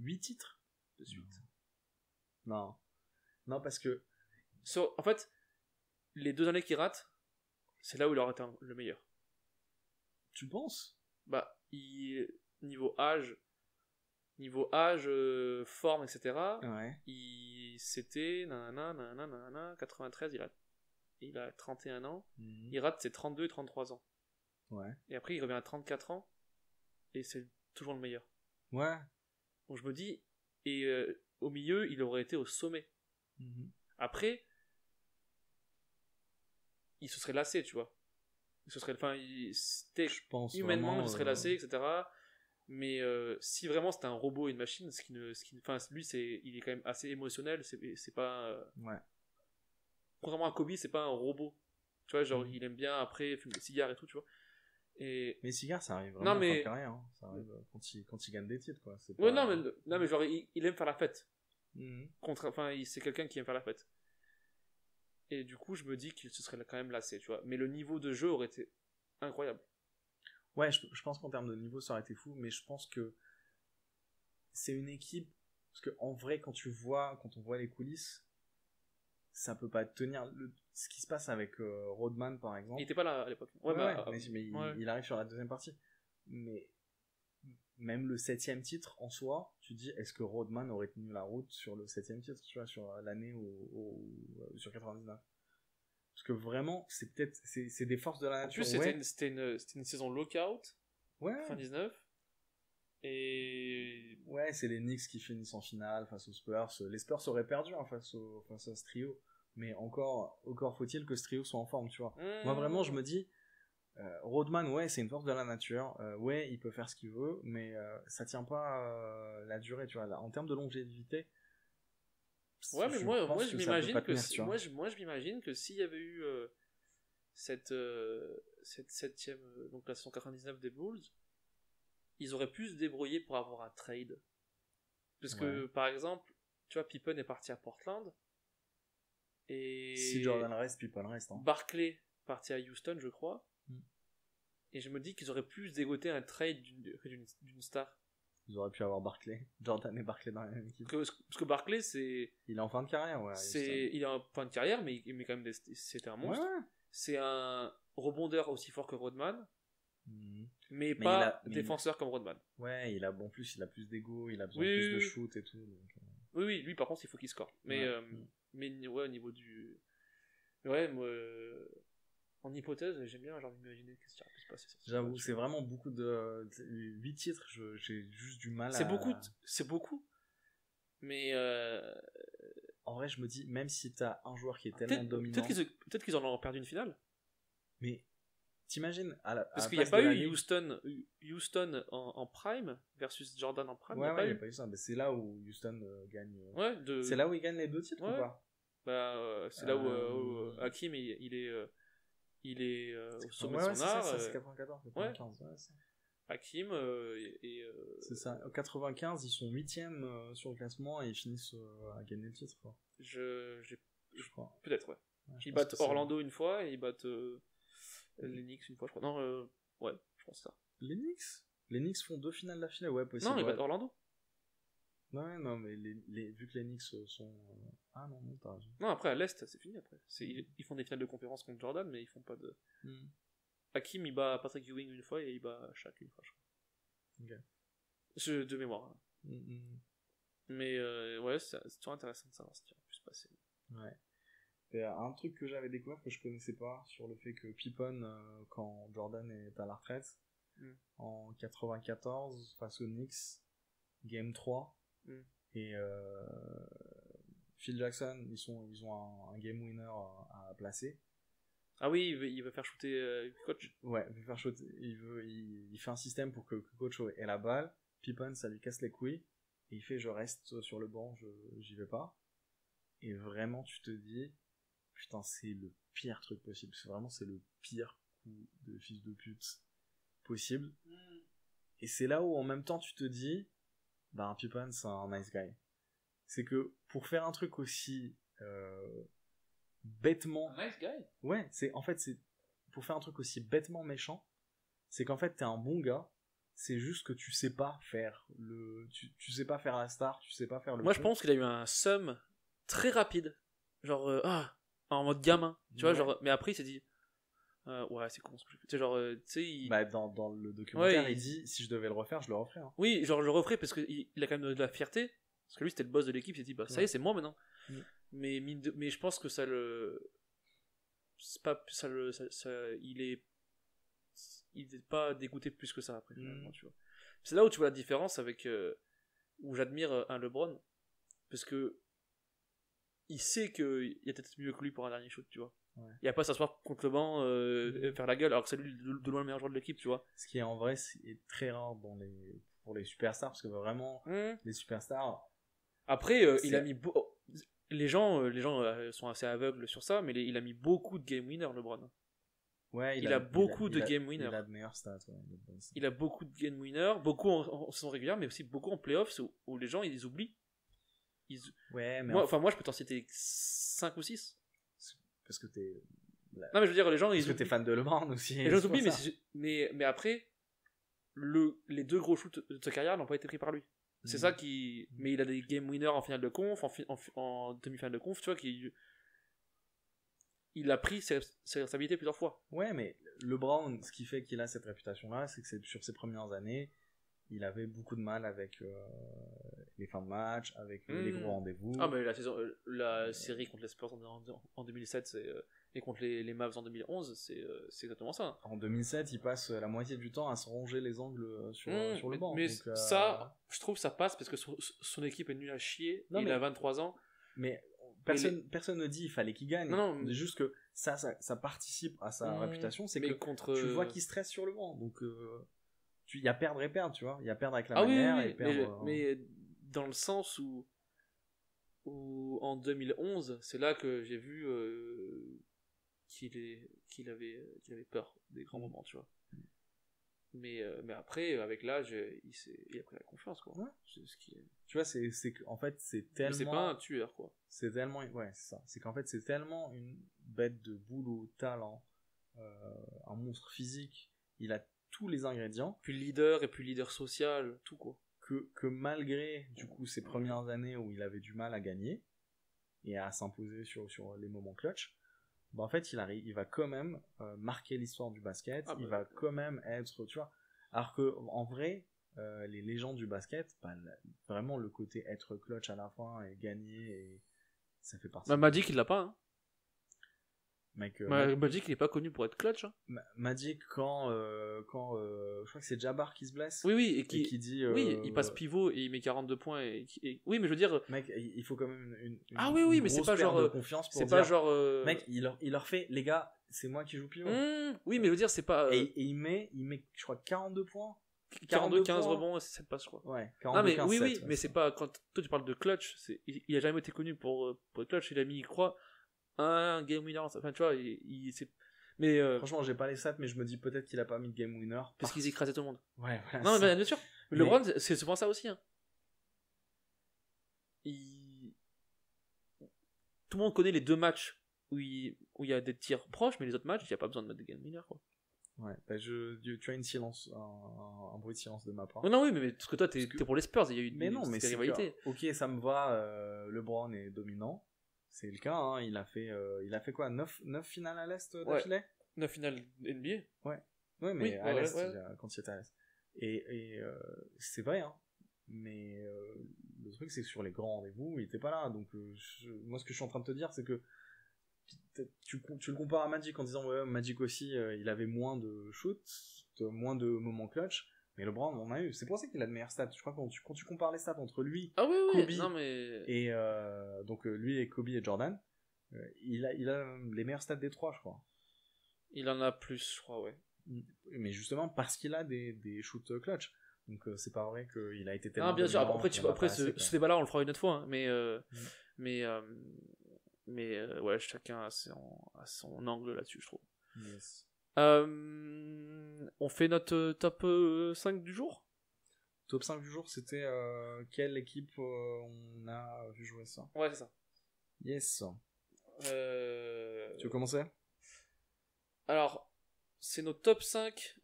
8 titres de suite. Non, parce que... En fait, les 2 années qu'ils ratent, c'est là où il aurait été le meilleur. Tu penses? Bah, niveau âge, forme, etc. Ouais. C'était 93, il a 31 ans. Il rate ses 32 et 33 ans. Ouais. Et après, il revient à 34 ans. Et c'est toujours le meilleur. Ouais. Donc je me dis, et au milieu, il aurait été au sommet. Après, il se serait lassé, tu vois. Je pense humainement, vraiment, il se serait lassé, etc. Mais si vraiment c'était un robot et une machine, lui, il est quand même assez émotionnel. C'est pas. Ouais. Contrairement à Kobe, c'est pas un robot. Tu vois, genre, il aime bien après fumer des cigares et tout, tu vois. Et... Mais les cigares, ça arrive vraiment en fin de carrière. Hein. Ça arrive quand il gagne des titres, quoi. C'est pas... Ouais, non, mais genre, il aime faire la fête. C'est quelqu'un qui aime faire la fête. Et du coup, je me dis qu'il se serait quand même lassé, tu vois. Mais le niveau de jeu aurait été incroyable. Ouais, je pense qu'en termes de niveau, ça aurait été fou, mais je pense que c'est une équipe, parce que en vrai, quand on voit les coulisses, ça peut pas tenir. Ce qui se passe avec Rodman, par exemple. Il était pas là à l'époque. Il arrive sur la deuxième partie. Mais même le 7ème titre en soi, tu dis, est-ce que Rodman aurait tenu la route sur le 7ème titre, tu vois, sur l'année sur 99? Parce que vraiment, c'est des forces de la nature. En plus, c'était une saison lockout. Ouais. Fin 19. Et. Ouais, c'est les Knicks qui finissent en finale face aux Spurs. Les Spurs auraient perdu face à ce trio. Mais encore faut-il que ce trio soit en forme, tu vois. Moi, vraiment, je me dis, Rodman, ouais, c'est une force de la nature. Ouais, il peut faire ce qu'il veut, mais ça tient pas la durée, tu vois. Là, en termes de longévité. Ouais, mais moi je m'imagine je m'imagine que s'il y avait eu cette 7ème, donc la 199 des Bulls, ils auraient pu se débrouiller pour avoir un trade. Parce que, par exemple, tu vois, Pippen est parti à Portland. Et si Jordan reste, Pippen reste. Hein. Barkley parti à Houston, je crois. Et je me dis qu'ils auraient pu se dégoter un trade d'une star. Ils auraient pu avoir Barkley, Jordan et Barkley dans la même équipe. Parce que Barkley, c'est... Il est en fin de carrière, ouais. Il est en fin de carrière, mais quand même, c'était un monstre. Ouais. C'est un rebondeur aussi fort que Rodman, mais pas défenseur comme Rodman. Ouais, il a plus d'ego, il a besoin plus de shoot et tout. Donc... Oui, lui, par contre, il faut qu'il score. Mais, au niveau du... Ouais, moi... En hypothèse, j'aime bien genre imaginer qu'est-ce qui aurait pu se passer. J'avoue, c'est vraiment beaucoup de 8 titres, j'ai juste du mal à... C'est beaucoup. Mais en vrai, je me dis, même si t'as un joueur qui est tellement dominant... Peut-être qu'ils en ont perdu une finale. Mais t'imagines parce qu'il n'y a pas eu Houston en prime versus Jordan en prime. Ouais, il n'y a pas eu ça. Mais c'est là où Houston gagne... C'est là où il gagne les 2 titres ou pas? C'est là où Hakim il est au sommet de son art. C'est 94, 95. Ouais. Hakim c'est ça. En 95, ils sont 8ème sur le classement et ils finissent à gagner le titre. Quoi. Je crois. Peut-être, ouais. Ils battent Orlando une fois et ils battent les Knicks une fois, je crois. Non, ouais, je pense ça. Les Knicks font 2 finales d'affilée, ouais, possible. Non, ils battent Orlando. Ouais, non, mais vu que les Knicks sont... Ah non, t'as raison. Non, après, à l'Est, c'est fini, après. Ils font des finales de conférence contre Jordan, mais ils font pas de... Hakim, il bat Patrick Ewing une fois, et il bat Shaq une fois, je crois. Ok. De mémoire. Mais, ouais, c'est toujours intéressant de savoir ce qui a pu se passer. Ouais. Et un truc que j'avais découvert que je connaissais pas, sur le fait que Pippen, quand Jordan est à la retraite, en 94, face aux Knicks, Game 3, et Phil Jackson, ils ont un game winner à placer. Ah oui, il veut faire shooter coach. Ouais, il veut faire shooter. Il fait un système pour que coach ait la balle. Pippen, ça lui casse les couilles. Et il fait, je reste sur le banc, j'y vais pas. Et vraiment, tu te dis, putain, c'est le pire truc possible. C'est le pire coup de fils de pute possible. Et c'est là où, en même temps, tu te dis, bah, Pippen, c'est un nice guy. C'est que, pour faire un truc aussi, bêtement... Un nice guy? Ouais, c'est pour faire un truc aussi bêtement méchant, c'est qu'en fait, t'es un bon gars, c'est juste que tu sais pas faire tu sais pas faire la star, tu sais pas faire le... Moi, je pense qu'il a eu un sum très rapide. Genre, en mode gamin. Tu vois, genre, mais après, il s'est dit, ouais, c'est con ce que je fais. Tu sais, genre, tu sais, bah, dans le documentaire, il dit, si je devais le refaire, je le referais. Hein. Oui, genre, je le referais parce qu'il a quand même de la fierté. Parce que lui, c'était le boss de l'équipe, il s'est dit, bah, ça y est, c'est moi maintenant. Mais je pense que ça le... C'est pas... il est pas dégoûté plus que ça après, finalement, tu vois. C'est là où tu vois la différence avec où j'admire un LeBron, parce que il sait qu'il y a peut-être mieux que lui pour un dernier shoot, tu vois. Ouais. Il n'y a pas à s'asseoir contre le banc et faire la gueule, alors que c'est lui de loin le meilleur joueur de l'équipe, tu vois. Ce qui est en vrai, c'est très rare pour les superstars, parce que vraiment, les superstars. Après, il a mis. Les gens sont assez aveugles sur ça, mais il a mis beaucoup de game winners, LeBron. Ouais, il a beaucoup de game winners. Il a de meilleurs stats, ouais. Il a beaucoup de game winners, beaucoup en saison régulière, mais aussi beaucoup en playoffs où les gens ils oublient. Ouais, mais moi je peux t'en citer 5 ou 6. Parce que t'es. Non, mais je veux dire, les gens. Parce que t'es fan de LeBron aussi. Les gens oublient, mais après, les 2 gros shoots de sa carrière n'ont pas été pris par lui. C'est ça qui. Mais il a des game winners en finale de conf, en demi-finale de conf, tu vois, il a pris ses responsabilités plusieurs fois. Ouais, mais LeBron, ce qui fait qu'il a cette réputation-là, c'est que sur ses premières années, il avait beaucoup de mal avec les fins de match, avec les gros rendez-vous. Ah, mais la série contre les Spurs en 2007, et contre les Mavs en 2011, c'est exactement ça. En 2007, il passe la moitié du temps à se ronger les angles sur le banc. Mais donc, ça, je trouve que ça passe parce que son équipe est nulle à chier. Il a 23 ans. Mais personne ne dit il fallait qu'il gagne. Non, c'est juste que ça participe à sa réputation. C'est que tu vois qu'il stresse sur le banc. Donc, il y a perdre et perdre, tu vois. Il y a perdre avec la manière. Oui, et perdre, mais dans le sens où en 2011, c'est là que j'ai vu qu'il avait peur des grands moments, tu vois. Mais après, avec l'âge, il a pris la confiance, quoi. Ouais. C'est ce qui est... Tu vois, en fait, c'est tellement. Mais c'est pas un tueur, quoi. C'est tellement. Ouais, c'est ça. C'est qu'en fait, c'est tellement une bête de boulot, talent, un monstre physique. Il a tous les ingrédients. Puis leader, et puis leader social, tout, quoi. Que malgré, du coup, ces premières années où il avait du mal à gagner et à s'imposer sur les moments clutch, bah en fait, il va quand même marquer l'histoire du basket. Il va quand même être, tu vois. Alors que en vrai, les légendes du basket, bah, vraiment le côté être clutch à la fin et gagner, et ça fait partie. Magic, il l'a pas. Hein. Magic, il est pas connu pour être clutch. Hein. Magic, quand je crois que c'est Jabbar qui se blesse. Oui, et qui dit. il passe pivot et il met 42 points. Oui, mais je veux dire. Mec, il faut quand même une oui, mais c'est pas genre. De confiance pour c'est dire, pas genre. Mec, il leur fait, les gars, c'est moi qui joue pivot. Oui, mais je veux dire, c'est pas. Et il met, je crois, 42 points. 42, 15 rebonds et 7 passes, je crois. Ouais, 42, mais 15, oui, 7, oui, mais c'est pas. Quand toi tu parles de clutch, il a jamais été connu pour être clutch. Il a mis, il croit, un game winner. Enfin, tu vois, mais franchement, j'ai pas les stats, mais je me dis peut-être qu'il a pas mis de game winner. Parce qu'ils écrasaient tout le monde. Ouais, voilà. Non, mais bien sûr. LeBron, c'est souvent ça aussi. Hein. Tout le monde connaît les 2 matchs où il y a des tirs proches, mais les autres matchs, il n'y a pas besoin de mettre de game winner, quoi. Ouais, bah tu as une silence, un bruit de silence de ma part. Non, oui, mais parce que toi, t'es pour les Spurs, il y a eu des rivalités. Ok, ça me va, LeBron est dominant. C'est le cas, hein. Il a fait quoi, 9 finales à l'Est d'affilée. 9 finales NBA. Ouais, mais à l'Est, quand il était à l'Est. Et c'est vrai, hein. Mais le truc, c'est que sur les grands rendez-vous, il était pas là. Donc, moi, ce que je suis en train de te dire, c'est que tu le compares à Magic en disant, ouais, Magic aussi, il avait moins de shoots, moins de moments clutch. Mais LeBron on a eu. C'est pour ça qu'il a de meilleures stats. Je crois que quand tu compares les stats entre lui, Kobe, et donc lui et Kobe et Jordan, il a les meilleures stats des 3, je crois. Il en a plus, je crois, ouais. Mais justement parce qu'il a des shoots clutch. Donc c'est pas vrai qu'il a été tellement. Non, bien sûr. Après ce débat-là, on le fera une autre fois. Hein, mais ouais, chacun a son angle là-dessus, je trouve. Yes. On fait notre top 5 du jour. Top 5 du jour, c'était quelle équipe on a vu jouer ça? Ouais, c'est ça. Yes. Tu veux commencer? Alors, c'est nos top 5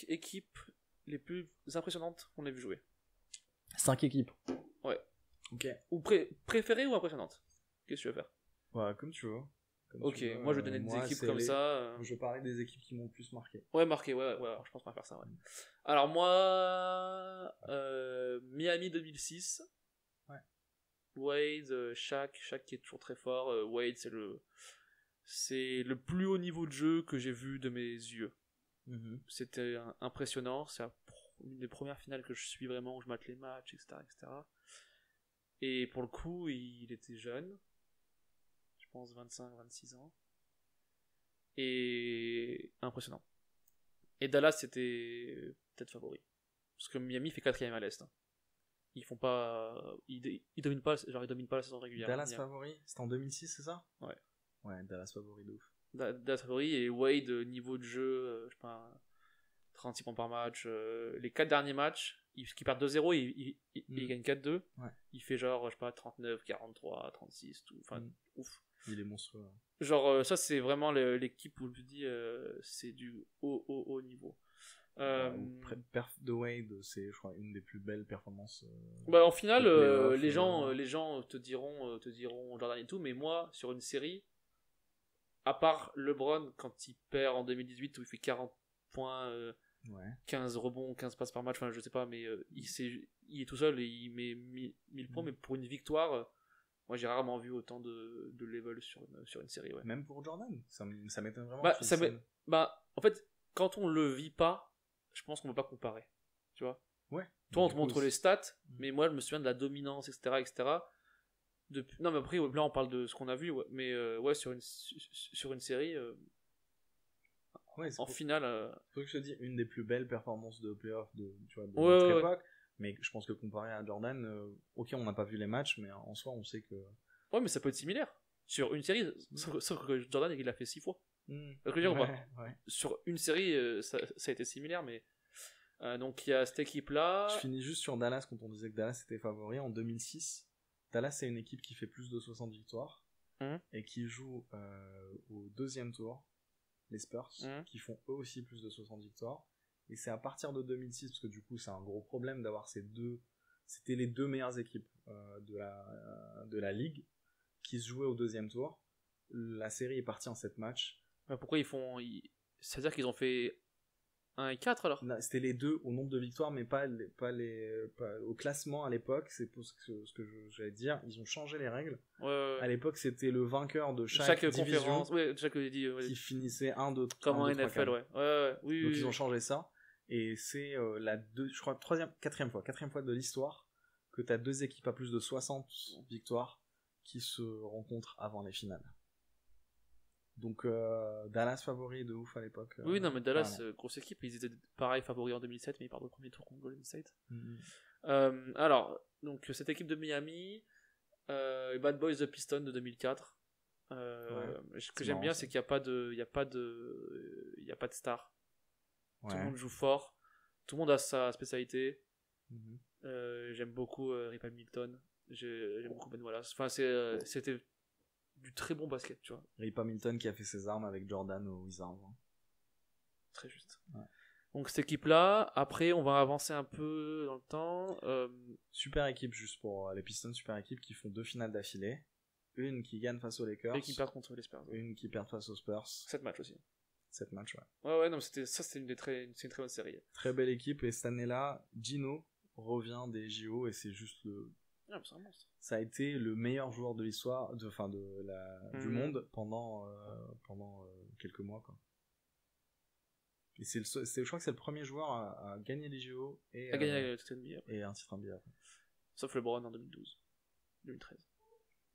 équipes les plus impressionnantes qu'on ait vu jouer. 5 équipes. Ouais. Ok. Ou préférées ou impressionnantes? Qu'est-ce que tu veux faire? Ouais, comme tu veux. Ok, moi je vais donner des équipes comme ça. Je vais parler des équipes qui m'ont le plus marqué. Ouais, marqué, ouais, alors je pense qu'on va faire ça, ouais. Alors moi, Miami 2006. Ouais. Wade, Shaq qui est toujours très fort. Wade, c'est le plus haut niveau de jeu que j'ai vu de mes yeux. Mm-hmm. C'était impressionnant. une des premières finales que je suis vraiment, où je mate les matchs, etc., etc. Et pour le coup, il était jeune. Je pense 25, 26 ans. Et impressionnant. Et Dallas, c'était peut-être favori. Parce que Miami fait 4ème à l'Est. Hein. Ils font pas. Ils dominent pas, genre, ils dominent pas la saison régulière. Dallas favori? C'était en 2006, c'est ça? Ouais. Ouais, Dallas favori de ouf. Dallas favori, et Wade, niveau de jeu, je sais pas, 36 points par match. Les 4 derniers matchs, ils perdent 2-0, il gagne 4-2. Ouais. Il fait genre, je sais pas, 39, 43, 36, tout. Enfin, ouf. Il est monstrueux. Hein. Genre, ça, c'est vraiment l'équipe où je dis, c'est du haut niveau. Perf de Wade, c'est, je crois, une des plus belles performances. Bah, en finale, les gens te diront Jordan et tout, mais moi, sur une série, à part LeBron, quand il perd en 2018, où il fait 40 points, 15 rebonds, 15 passes par match, enfin, je sais pas, mais il est tout seul et il met 1000 points, mais pour une victoire, moi, j'ai rarement vu autant de level sur une série. Ouais. Même pour Jordan, ça m'étonne vraiment. En fait, quand on le vit pas, je pense qu'on peut pas comparer, tu vois. Ouais. Toi, on te montre les stats, mais moi, je me souviens de la dominance, etc. Non, mais après, là, on parle de ce qu'on a vu, ouais. Mais ouais, sur une série, en finale. Faut que je te dise, une des plus belles performances de playoff de notre époque. Mais je pense que comparé à Jordan, ok, on n'a pas vu les matchs, mais en soi, on sait que. Ouais, mais ça peut être similaire. Sur une série, sauf que Jordan, il l'a fait 6 fois. Sur une série, ça a été similaire, mais donc il y a cette équipe là. Je finis juste sur Dallas. Quand on disait que Dallas était favori en 2006, Dallas, c'est une équipe qui fait plus de 60 victoires et qui joue au deuxième tour les Spurs, qui font eux aussi plus de 60 victoires, et c'est à partir de 2006, parce que du coup c'est un gros problème d'avoir c'était les deux meilleures équipes de la ligue qui se jouaient au deuxième tour. La série est partie en 7 matchs. Pourquoi c'est-à-dire qu'ils ont fait 1 et 4 alors? C'était les deux au nombre de victoires, mais pas au classement à l'époque. C'est pour ce que j'allais dire. Ils ont changé les règles. Ouais. À l'époque, c'était le vainqueur de chaque division qui finissait 1, 2, 3. Comme en NFL, ouais. Oui, donc ils ont changé ça. Et c'est je crois, quatrième fois de l'histoire que tu as deux équipes à plus de 60 victoires qui se rencontrent avant les finales. Donc Dallas favori de ouf à l'époque. Oui, non, mais Dallas, grosse équipe, ils étaient pareil favoris en 2007, mais ils partent au premier tour contre Golden State. Alors, donc cette équipe de Miami, Bad Boys de Pistons de 2004. Ce que j'aime bien, c'est qu'il n'y a pas de star. Tout le monde joue fort, tout le monde a sa spécialité. J'aime beaucoup Rip Hamilton, j'aime beaucoup Ben Wallace. Enfin, c'était du très bon basket, tu vois. Rip Hamilton qui a fait ses armes avec Jordan au Wizards. Très juste. Ouais. Donc cette équipe-là, après on va avancer un peu dans le temps. Super équipe, juste pour les Pistons, super équipe qui font 2 finales d'affilée. Une qui gagne face aux Lakers. Et qui perd contre les Spurs. Une qui perd face aux Spurs. 7 matchs aussi. 7 matchs, ouais. Ouais, non, c'est une très bonne série. Très belle équipe, et cette année-là, Gino revient des JO, et c'est juste c'est un monstre. Ça a été le meilleur joueur de l'histoire, du monde pendant quelques mois, quoi. Et je crois que c'est le premier joueur à gagner les JO et gagner le titre NBA. Et un titre NBA après. Sauf LeBron en 2012, 2013.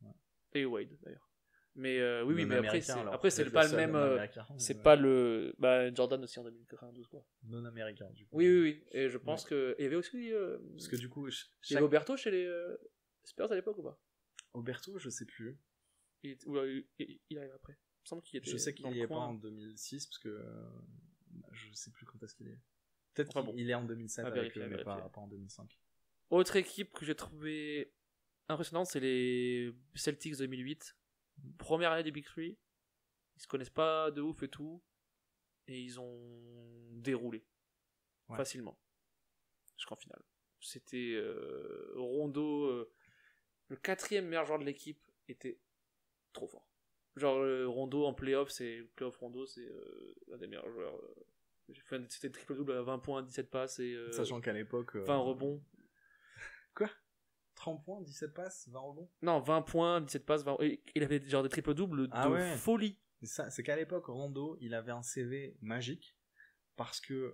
Ouais. Et Wade d'ailleurs. Mais oui, mais après c'est pas le même. C'est pas le. Jordan aussi en 2092, quoi. Non américain, du coup. Oui. Et je pense que. Il y avait aussi. Parce que du coup. Il y avait Oberto chez les Spurs à l'époque ou pas? Oberto, je sais plus. Il arrive après. Il me semble qu'il était. Je sais qu'il n'y est pas en 2006, parce que. Je sais plus quand est-ce qu'il est. Peut-être qu'il est en 2007 avec eux, mais pas en 2005. Autre équipe que j'ai trouvé impressionnante, c'est les Celtics 2008. Première année du Big Three, ils se connaissent pas de ouf et tout, et ils ont déroulé facilement jusqu'en finale. C'était Rondo, le 4e meilleur joueur de l'équipe, était trop fort. Genre Rondo en playoff Rondo, c'est un des meilleurs joueurs. C'était triple double à 20 points, 17 passes et sachant qu'à l'époque 20 rebonds. Quoi? 30 points, 17 passes, 20 rebonds? Non, 20 points, 17 passes, 20... Il avait genre des triples doubles de folie. C'est qu'à l'époque, Rondo, il avait un CV magique. parce que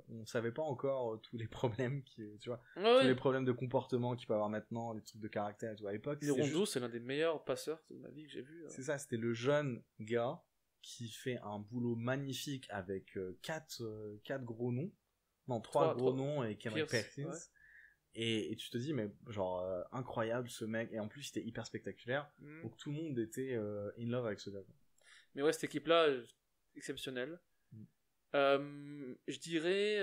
on savait pas encore tous les problèmes tu vois, Ah ouais. tous les problèmes de comportement qu'il peut avoir maintenant, les trucs de caractère et tout. À l'époque, Rondo, c'est l'un des meilleurs passeurs de ma vie que j'ai vu. C'est ça, c'était le jeune gars qui fait un boulot magnifique avec 4 gros noms. Non, 3 gros noms et Kendrick Perkins. Ouais. Et tu te dis, mais genre, incroyable ce mec. Et en plus, il était hyper spectaculaire. Donc tout le monde était in love avec ce gars. Mais ouais, cette équipe-là, exceptionnelle. Je dirais,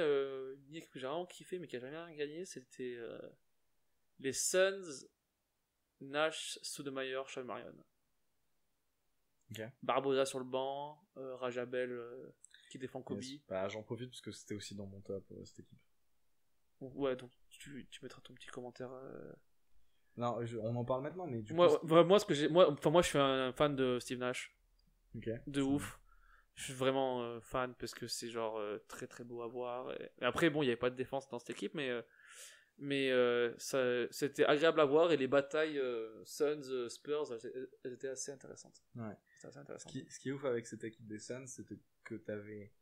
une équipe que j'ai vraiment kiffé, mais qui a jamais rien gagné, c'était les Suns, Nash, Stoudemire, Sean Marion. Okay. Barbosa sur le banc, Rajabel qui défend Kobe. Yes. Bah, j'en profite parce que c'était aussi dans mon top cette équipe. Ouais, donc tu mettras ton petit commentaire. Non, on en parle maintenant, mais du coup, moi, je suis un fan de Steve Nash. Okay. De ouf. Je suis vraiment fan parce que c'est genre très très beau à voir. Et après, bon, il n'y avait pas de défense dans cette équipe, mais c'était agréable à voir et les batailles Suns, Spurs, elles étaient assez intéressantes. Ouais. C'était assez intéressant. Ce qui est ouf avec cette équipe des Suns, c'était que tu avais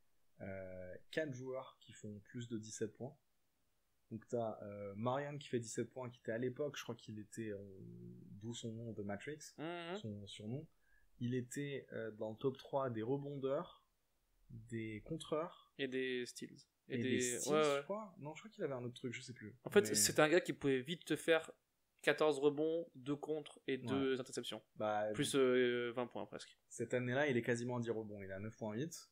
4 joueurs qui font plus de 17 points. Donc tu as Marion qui fait 17 points, qui était à l'époque, je crois qu'il était, d'où son nom de Matrix, son surnom. Il était dans le top 3 des rebondeurs, des contreurs. Et des steals. Et des steals, je crois. Non, je crois qu'il avait un autre truc, je sais plus. En fait, c'était un gars qui pouvait vite te faire 14 rebonds, 2 contres et 2 interceptions. Bah, plus 20 points presque. Cette année-là, il est quasiment à 10 rebonds. Il est à 9.8.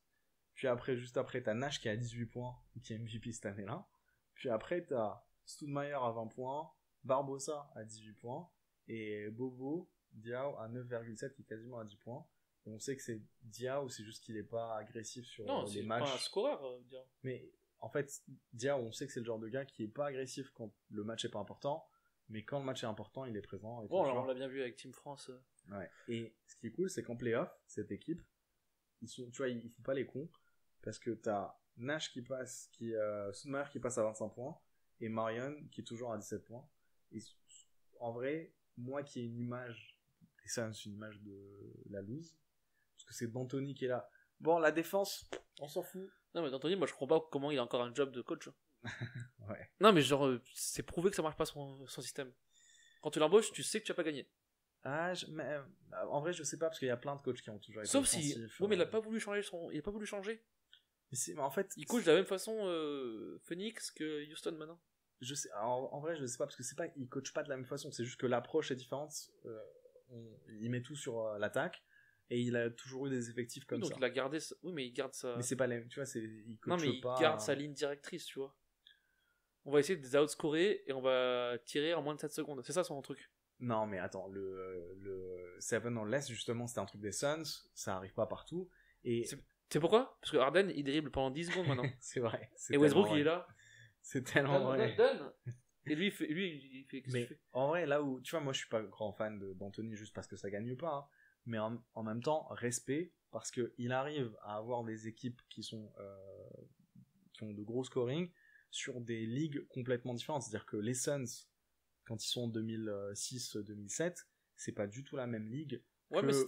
Puis après, juste après, t'as Nash qui est à 18 points, qui est MVP cette année-là. Puis après, t'as Stoudemire à 20 points, Barbosa à 18 points, et Bobo Diaw à 9,7 qui est quasiment à 10 points. Et on sait que c'est Diaw, c'est juste qu'il est pas agressif sur les matchs. Non, c'est pas un scoreur, Diaw. Mais en fait, Diaw, on sait que c'est le genre de gars qui est pas agressif quand le match est pas important, mais quand le match est important, il est présent. Bon, alors on l'a bien vu avec Team France. Ouais. Et ce qui est cool, c'est qu'en playoff, cette équipe, tu vois, ils font pas les cons, parce que t'as Nash qui passe, Stoudemire qui passe à 25 points, et Marion qui est toujours à 17 points. Et en vrai, moi qui ai une image, et ça c'est une image de la loose, parce que c'est D'Antoni qui est là. Bon, la défense, on s'en fout. Non mais D'Antoni, moi je comprends pas comment il a encore un job de coach. Ouais. Non mais genre, c'est prouvé que ça marche pas son système. Quand tu l'embauches, tu sais que tu vas pas gagner. Mais, en vrai, je sais pas, parce qu'il y a plein de coachs qui ont toujours été sauf si, oui mais il a pas voulu changer mais en fait, il coach de la même façon Phoenix que Houston maintenant. Je sais, en vrai, je sais pas, parce que c'est pas, il coach pas de la même façon, c'est juste que l'approche est différente. Il met tout sur l'attaque, et il a toujours eu des effectifs comme donc ça. Il a gardé oui, mais il garde ça. Mais c'est pas la même, tu vois, il coach pas. Non, mais il garde sa ligne directrice, tu vois. On va essayer de les outscorer et on va tirer en moins de 7 secondes. C'est ça son truc. Non, mais attends, le 7 on less, justement, c'était un truc des Suns, ça arrive pas partout. Et c'est pourquoi? Parce que Harden, il dribble pendant 10 secondes maintenant. C'est vrai. Et Westbrook, il est là. C'est tellement vrai. Et lui, il fait mais en vrai, là où, tu vois, moi je suis pas grand fan d'Antoni juste parce que ça gagne pas, hein, mais en même temps, respect, parce qu'il arrive à avoir des équipes qui ont de gros scoring sur des ligues complètement différentes. C'est-à-dire que les Suns, quand ils sont en 2006-2007, c'est pas du tout la même ligue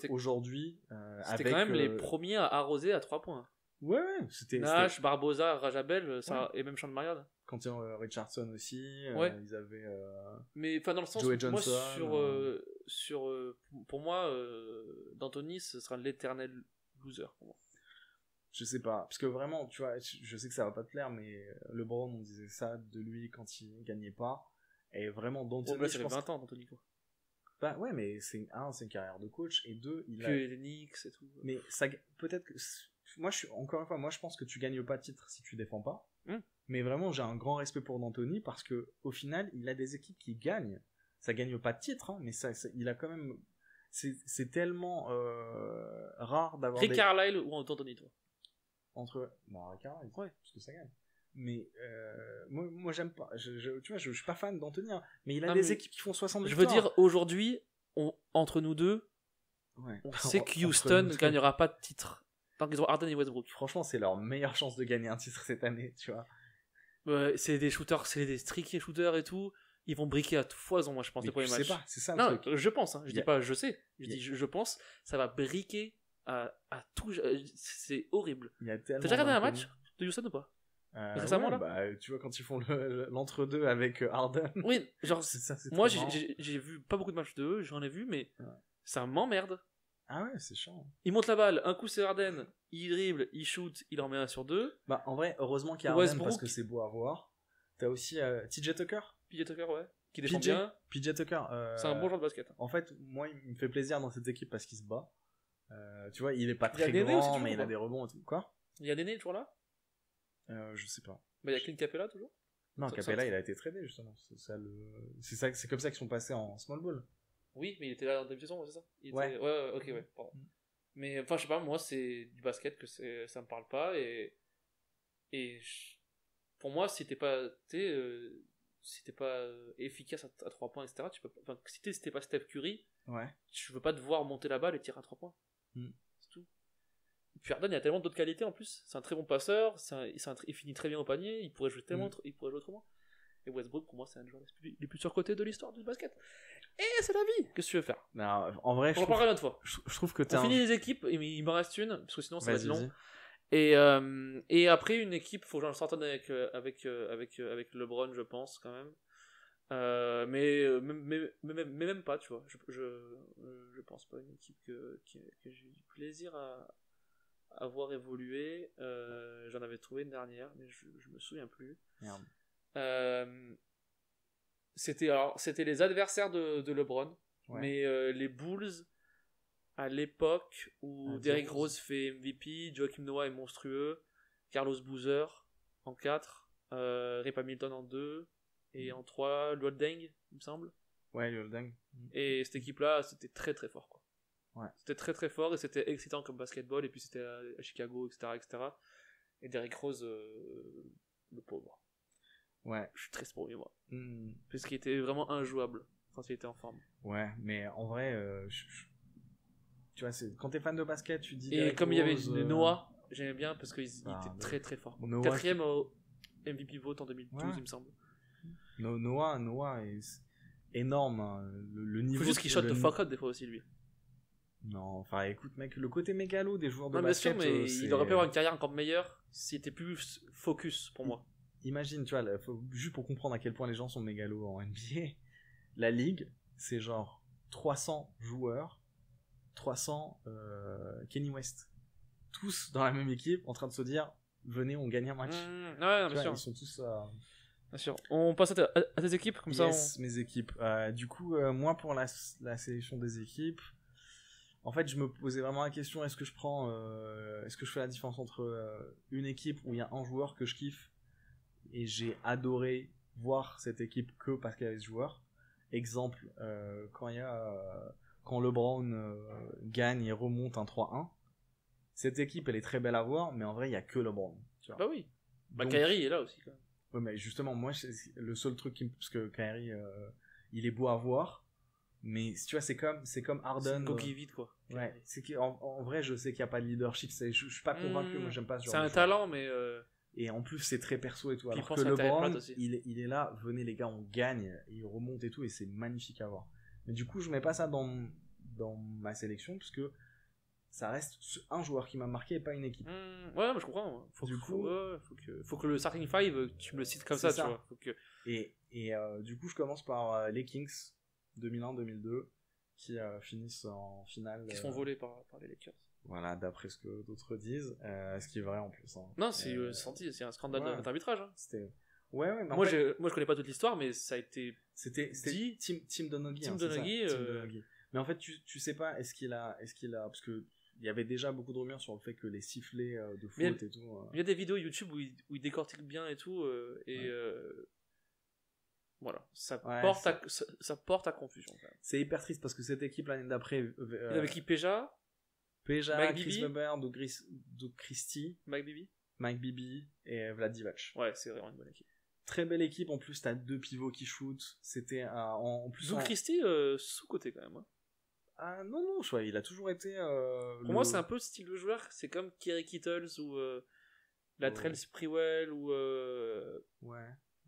qu'aujourd'hui. C'était quand même les premiers à arroser à 3 points. Ouais, c'était Nash, Barbosa, Rajabel, et même Sean Marion. Quand il y a Richardson aussi, ils avaient mais enfin dans le sens Joey où Johnson, moi pour moi D'Antoni ce sera l'éternel loser pour moi. Je sais pas, parce que vraiment, tu vois, je sais que ça va pas te plaire, mais LeBron, on disait ça de lui quand il gagnait pas, et vraiment D'Antoni, ça fait 20 ans D'Antoni quoi. Bah ouais, mais c'est une carrière de coach, et 2, il a les Knicks et tout. Mais ça peut-être que moi je pense que tu gagnes pas de titre si tu défends pas. Mais vraiment, j'ai un grand respect pour D'Antoni parce que au final, il a des équipes qui gagnent. Ça gagne pas de titre, hein, mais il a quand même. C'est tellement rare d'avoir. Rick Carlisle ou D'Antoni, toi? Rick Carlisle. Ouais, parce que ça gagne. Mais moi j'aime pas. Tu vois, je suis pas fan d'Antoni, hein, mais il a des équipes qui font 60 victoires. Je veux dire, aujourd'hui, entre nous deux, on sait que Houston ne gagnera pas de titre. Tant qu'ils ont Harden et Westbrook. Franchement, c'est leur meilleure chance de gagner un titre cette année, tu vois. C'est des shooters, c'est des streaky shooters et tout. Ils vont briquer à foison, moi, je pense, les premiers matchs. Je sais pas, c'est ça le truc. Je pense, hein. Je dis pas je sais. Je dis je pense, ça va briquer à tout. C'est horrible. T'as déjà regardé un match? de Houston ou pas? Récemment, là bah, tu vois, quand ils font l'entre-deux avec Harden. Oui, genre, c'est moi j'ai vu pas beaucoup de matchs de eux, j'en ai vu, mais ça m'emmerde. Ah ouais, c'est chiant. Il monte la balle, un coup c'est Harden, il dribble, il shoot, il en met un sur deux. Bah, en vrai, heureusement qu'il y a Harden parce que c'est beau à voir. T'as aussi TJ Tucker. PJ Tucker, ouais, qui défend bien. PJ Tucker. C'est un bon joueur de basket. En fait, moi, il me fait plaisir dans cette équipe parce qu'il se bat. Tu vois, il est pas très grand, mais il a des rebonds et tout. Quoi? Il y a Déné toujours là? Je sais pas. Bah, il y a Clint Capella toujours? Non, Capella, il a été tradé justement. C'est comme ça qu'ils sont passés en small ball. Oui, mais il était là en début de saison, c'est ça? Ouais. Ouais, ok, ouais, pardon. Mais enfin, je sais pas, moi, c'est du basket que ça me parle pas pour moi, si t'es pas, efficace à 3 points, etc., tu peux pas, enfin, si t'es pas Steph Curry, je veux pas te voir monter la balle et tirer à 3 points. C'est tout. Et puis Harden, il a tellement d'autres qualités en plus. C'est un très bon passeur, il finit très bien au panier, il pourrait jouer tellement, il pourrait jouer autrement. Et Westbrook, pour moi, c'est un joueur les plus surcotés de l'histoire du basket. Et c'est la vie. Qu'est-ce que tu veux faire? Non, en vrai, on en parlera une autre fois. Je trouve que on finit les équipes, il m'en reste une, parce que sinon ça va être long. Vas-y. Et après, une équipe, faut que j'en sorte avec LeBron, je pense, quand même. Mais même pas, tu vois. Je pense pas une équipe que j'ai eu du plaisir à voir évoluer. J'en avais trouvé une dernière, mais je me souviens plus. Merde. C'était les adversaires de LeBron, mais les Bulls à l'époque où Derrick Rose fait MVP, Joakim Noah est monstrueux, Carlos Boozer en 4, Rip Hamilton en 2 et en 3 Luol Deng, il me semble. Ouais, Luol Deng. Et cette équipe là, c'était très très fort quoi. Ouais. C'était très très fort et c'était excitant comme basketball, et puis c'était à Chicago, etc. Et Derrick Rose, le pauvre. Ouais. Je suis triste pour lui, moi. Parce qu'il était vraiment injouable quand il était en forme. Ouais, mais en vrai, tu vois, quand t'es fan de basket, tu dis. Et Derrick comme Rose, il y avait Noah, j'aimais bien parce qu'il était très très fort. 4ème au MVP vote en 2012, il me semble. Noah est énorme. Hein. Le niveau. Faut juste qu'il shot de fuck out des fois aussi, lui. Non, enfin écoute, mec, le côté mégalo des joueurs de Bien basket. sûr, mais il aurait pu avoir une carrière encore meilleure s'il était plus focus pour moi. Imagine, tu vois, juste pour comprendre à quel point les gens sont mégalos en NBA, la ligue, c'est genre 300 joueurs, 300 Kenny West. Tous dans la même équipe, en train de se dire, venez, on gagne un match. Ouais, bien sûr. Ils sont tous. Bien sûr. On passe à tes équipes, comme ça. Mes équipes. Du coup, moi, pour la sélection des équipes, en fait, je me posais vraiment la question, est-ce que je fais la différence entre une équipe où il y a un joueur que je kiffe et j'ai adoré voir cette équipe que parce qu'il y avait ce joueur. Exemple, quand LeBron gagne et remonte un 3-1, cette équipe elle est très belle à voir, mais en vrai il y a que LeBron. Tu vois. Bah oui. Bah Kyrie est là aussi quand même. Ouais, mais justement moi le seul truc parce que Kyrie il est beau à voir, mais tu vois c'est comme Harden. C'est une coquille vide quoi. Ouais. En vrai je sais qu'il y a pas de leadership. Je suis pas convaincu. Moi j'aime pas ce genre. C'est un talent mais. Et en plus, c'est très perso et tout. Puis alors que LeBron, il est là, venez les gars, on gagne, il remonte et tout, et c'est magnifique à voir. Mais du coup, je mets pas ça dans ma sélection, parce que ça reste un joueur qui m'a marqué et pas une équipe. Ouais, mais je comprends. Faut que le starting five, tu me le cites comme ça, tu vois. Et du coup, je commence par les Kings 2001-2002, qui finissent en finale. Qui sont volés par les Lakers. Voilà, d'après ce que d'autres disent, ce qui est vrai en plus. Hein. Non, c'est un scandale d'arbitrage. Hein. C'était. Ouais, mais moi, je connais pas toute l'histoire, mais ça a été. C'était Tim Donaghy. Tim Donaghy. Mais en fait, tu sais pas, est-ce qu'il a, parce que il y avait déjà beaucoup de rumeurs sur le fait que les sifflets de faute et tout. Il y a des vidéos YouTube où il décortique bien et tout, voilà, ça porte à confusion. C'est hyper triste parce que cette équipe l'année d'après. Il avait qui Peja, Chris Webber, Doug Christie, Mike Bibby et Vlad Divac. Ouais, c'est vraiment une bonne équipe. Très belle équipe, en plus t'as 2 pivots qui shootent. C'était en plus. Doug Christie sous-côté quand même. Hein. Ah non, je vois, il a toujours été. Pour moi, c'est un peu le style de joueur, c'est comme Kerry Kittles ou Latrell Sprewell ou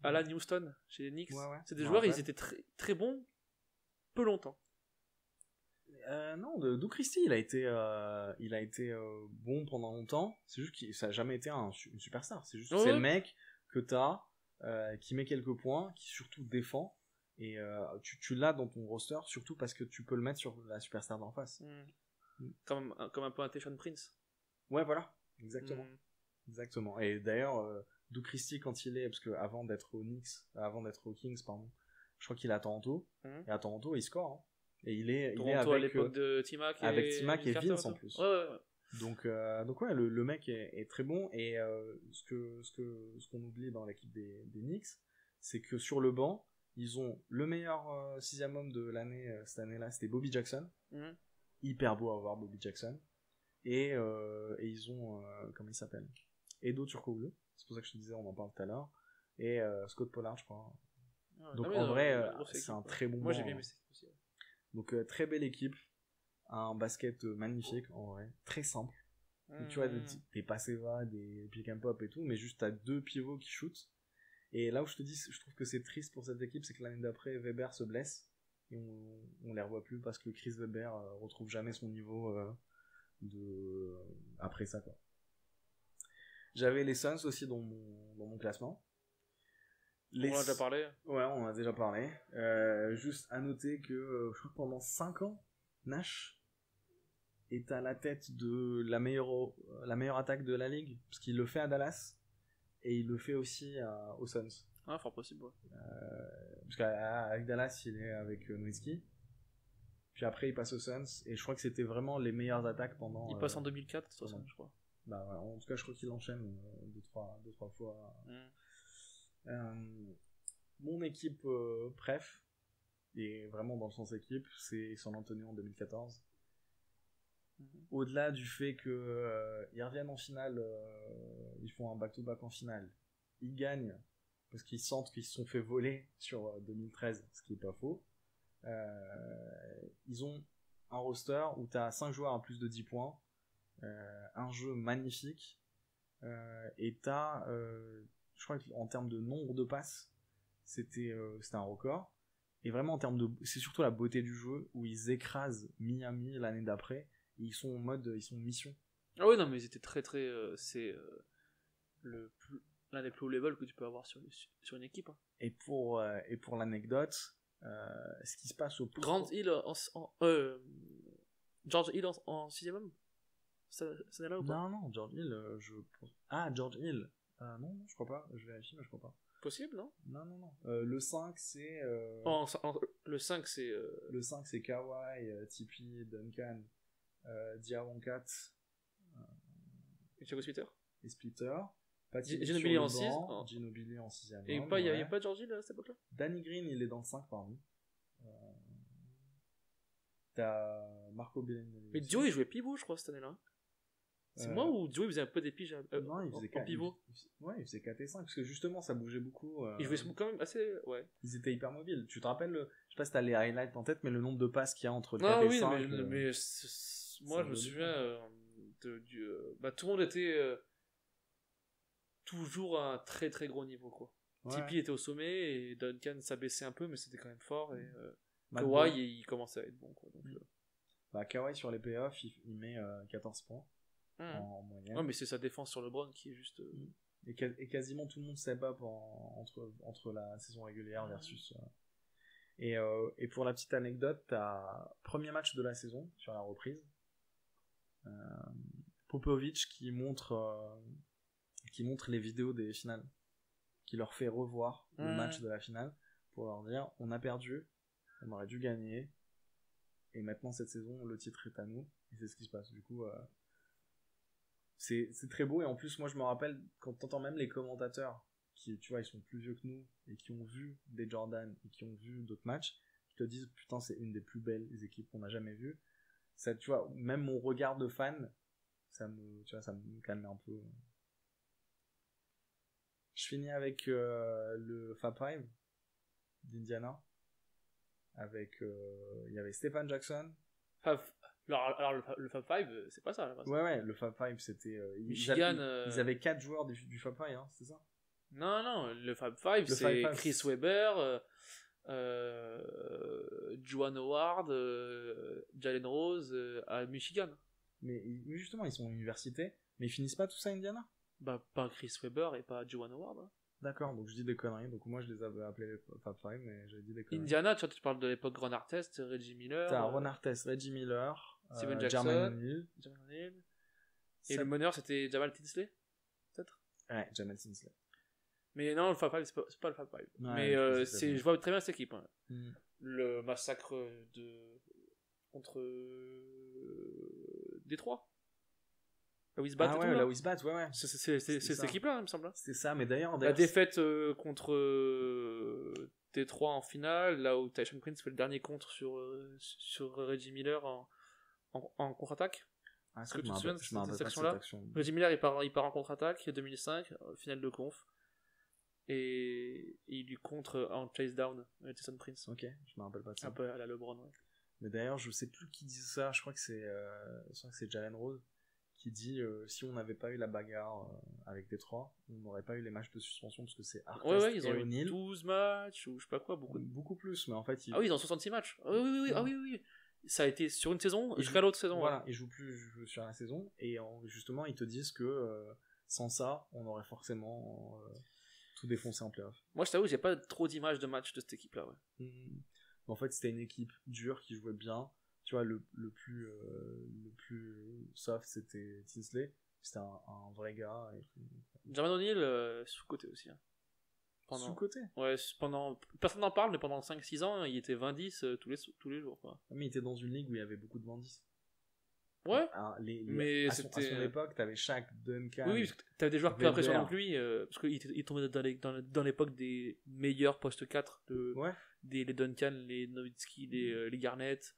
Alan Houston chez les Knicks. Ouais. C'est des joueurs, ils étaient très, très bons peu longtemps. Non, Doug Christie, il a été bon pendant longtemps. C'est juste que ça a jamais été une superstar. C'est juste c'est le mec que t'as, qui met quelques points, qui surtout défend. Et tu l'as dans ton roster, surtout parce que tu peux le mettre sur la superstar d'en face. Comme un peu un Tayshaun Prince. Ouais, voilà, exactement. Exactement. Et d'ailleurs, Doug Christie, quand il est, parce que avant d'être aux Kings, pardon, je crois qu'il est à Toronto. Et à Toronto, il score. Hein. Et il est avec à l'époque de T-Mac avec T-Mac et Vince en plus. Ouais. Donc ouais, le mec est très bon. Et ce qu'on oublie dans l'équipe des Knicks, c'est que sur le banc, ils ont le meilleur sixième homme de l'année cette année-là, c'était Bobby Jackson. Hyper beau à voir Bobby Jackson. Et ils ont comment il s'appelle, Edo Turkoglu, c'est pour ça que je te disais, on en parle tout à l'heure, et Scott Pollard, je crois. Donc en vrai, c'est un très bon. Moi j'ai bien aimé cette aussi. Donc très belle équipe, un basket magnifique en vrai, très simple. Donc, tu vois, des passés-va, des pick and pop et tout, mais juste t'as 2 pivots qui shootent. Et là où je te dis, je trouve que c'est triste pour cette équipe, c'est que l'année d'après, Weber se blesse et on les revoit plus parce que Chris Weber retrouve jamais son niveau après ça, quoi. J'avais les Suns aussi dans mon classement. On en a déjà parlé. Ouais, on en a déjà parlé. Juste à noter que je crois que pendant 5 ans, Nash est à la tête de la meilleure attaque de la ligue, parce qu'il le fait à Dallas et il le fait aussi aux Suns. Ah, fort possible, ouais. Parce qu'avec Dallas, il est avec Nowitzki. Puis après, il passe aux Suns, et je crois que c'était vraiment les meilleures attaques pendant... Il passe en 2004, de toute façon, je crois. Bah ouais, en tout cas, je crois qu'il enchaîne 2-3 fois. Mon équipe préf, et vraiment dans le sens équipe, c'est San Antonio en 2014. Au-delà du fait que ils reviennent en finale, ils font un back-to-back en finale, ils gagnent parce qu'ils sentent qu'ils se sont fait voler sur 2013, ce qui est pas faux. Ils ont un roster où tu as 5 joueurs à plus de 10 points, un jeu magnifique, et tu as, je crois qu'en termes de nombre de passes, c'était un record. Et vraiment, c'est surtout la beauté du jeu où ils écrasent Miami l'année d'après. Et ils sont en mode, ils sont mission. Ah oui, non, mais ils étaient très très. C'est l'un des plus hauts levels que tu peux avoir sur une équipe. Hein. Et pour l'anecdote, ce qui se passe au Grant Hill George Hill en 6ème homme, ça n'est là ou pas? Non, George Hill, je pense. Ah, George Hill. Non, je crois pas. Je vérifie, mais je crois pas. Possible, non? Non. Le 5, c'est. Le 5, c'est. Le 5, c'est Kawhi, Tipeee, Duncan, Diawon Kat. Et Thiago Splitter? Et Splitter. Ginobili en 6. Ginobili en 6ème. Et il n'y a pas George Hill à cette époque-là? Danny Green, il est dans le 5 parmi. T'as Marco Bellinelli. Mais Joey jouait pivot, je crois, cette année-là. C'est moi ou Joey faisait un peu des piges non, il faisait en pivot. Il faisait 4 et 5, parce que justement, ça bougeait beaucoup. Il jouait quand même assez... Ouais. Ils étaient hyper mobiles. Tu te rappelles, je sais pas si t'as les highlights en tête, mais le nombre de passes qu'il y a entre 4 et 5... mais moi, je me souviens tout le monde était toujours à un très très gros niveau, quoi. Ouais. Tipeee était au sommet, et Duncan s'abaissait un peu, mais c'était quand même fort, et Kawhi, il commençait à être bon, quoi. Donc, Kawhi, sur les playoffs, il met 14 points. En moyenne. Ouais, mais c'est sa défense sur LeBron qui est juste. Et quasiment tout le monde step up entre la saison régulière versus. Et pour la petite anecdote, t'as premier match de la saison sur la reprise. Popovic qui montre les vidéos des finales, qui leur fait revoir le match de la finale pour leur dire on a perdu, on aurait dû gagner, et maintenant cette saison le titre est à nous, et c'est ce qui se passe. Du coup. C'est très beau, et en plus moi je me rappelle quand t'entends même les commentateurs qui, tu vois, ils sont plus vieux que nous et qui ont vu des Jordan et qui ont vu d'autres matchs, qui te disent putain c'est une des plus belles équipes qu'on a jamais vues. Ça, tu vois, même mon regard de fan, ça me calme un peu. Je finis avec le Fab Five d'Indiana, avec il y avait Stephen Jackson. Alors le Fab Five, c'est pas ça à la base. Ouais, le Fab Five, c'était Michigan. Ils avaient 4 joueurs du Fab Five, hein, c'est ça? Non, le Fab Five, c'est Chris Webber, Juwan Howard, Jalen Rose à Michigan. Mais justement, ils sont à l'université, mais ils finissent pas tous à Indiana? Bah, pas Chris Webber et pas Juwan Howard. Hein. D'accord, donc je dis des conneries. Donc moi, je les avais appelés les Fab Five, mais j'ai dit des conneries. Indiana, tu vois, tu parles de l'époque Ron Artest, Reggie Miller. T'as Ron Artest, Reggie Miller, Steven Jackson, Jermaine O'Neal. Et le meneur, c'était Jamal Tinsley, peut-être? Ouais, Jamal Tinsley. Mais non, le Fab Five, c'est pas le Fab Five. Ouais, mais je vois très bien cette équipe. Hein. Le massacre contre Détroit. La Wisbat. Ah ouais, la Wisbat, ouais. C'est cette équipe-là, il me semble. C'est ça, mais d'ailleurs... La défaite contre Détroit en finale, là où Tyshawn Prince fait le dernier contre sur Reggie Miller en contre-attaque. Ah, est-ce que tu te souviens de cette action-là? Reggie Miller, il part en contre-attaque, 2005, finale de conf. Et il lui contre en chase down Tyshawn Prince. Ok, je me rappelle pas de ça. Un peu à la LeBron, ouais. Mais d'ailleurs, je sais plus qui dit ça, je crois que c'est Jalen Rose qui dit si on n'avait pas eu la bagarre avec Détroit, on n'aurait pas eu les matchs de suspension parce que c'est Artest ouais, ils ont et eu O'Neal. 12 matchs ou je sais pas quoi, beaucoup plus, mais en fait Ah oui, ils ont 66 matchs. Oui. Ah oui. Ça a été sur une saison jusqu'à l'autre saison. Voilà, ouais. Ils jouent plus sur la saison et justement ils te disent que sans ça, on aurait forcément tout défoncé en playoff. Moi, je t'avoue, j'ai pas trop d'images de matchs de cette équipe-là. Ouais. En fait, c'était une équipe dure qui jouait bien. Tu vois, le plus soft, c'était Tinsley. C'était un vrai gars. Jermaine O'Neal, sous-côté aussi. Hein. Sous-côté? Ouais, personne n'en parle, mais pendant 5-6 ans, il était 20-10 tous les jours. Quoi. Mais il était dans une ligue où il y avait beaucoup de 20-10. Ouais, alors, mais à son époque, t'avais Shaq, Duncan. Oui, parce que t'avais des joueurs plus impressionnants que lui, parce qu'il tombait dans l'époque des meilleurs postes 4, les Duncan, les Nowitzki, les Garnett,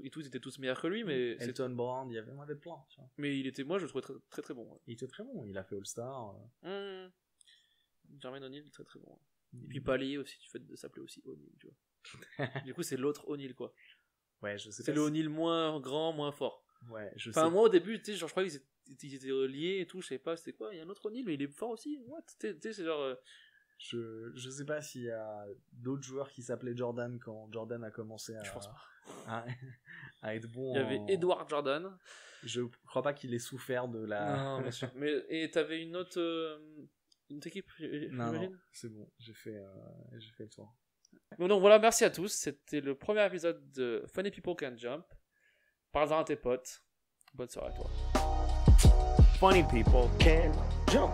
et tous étaient tous meilleurs que lui, mais Elton Brand, il y avait plein. Tu vois. Mais moi je le trouvais très très, très bon. Ouais. Il était très bon, il a fait All-Star. Jermaine O'Neal, très très bon. Et puis Palier aussi, tu fais de s'appeler aussi O'Neal, tu vois. Du coup, c'est l'autre O'Neal, quoi. Ouais, je sais pas. C'est le O'Neal moins grand, moins fort. Ouais, moi au début, tu sais, genre, je croyais qu'ils étaient liés et tout, je sais pas, c'était quoi, il y a un autre O'Neal, mais il est fort aussi. What? Tu sais, c'est genre. Je sais pas s'il y a d'autres joueurs qui s'appelaient Jordan quand Jordan a commencé je pense pas. à être bon. Il y avait Edward Jordan. Je crois pas qu'il ait souffert de la. Non, bien sûr. Et t'avais une autre équipe, non, c'est bon, j'ai fait le tour. Donc voilà, merci à tous. C'était le premier épisode de Funny People Can Jump. Parle-en à tes potes. Bonne soirée à toi. Funny people can jump.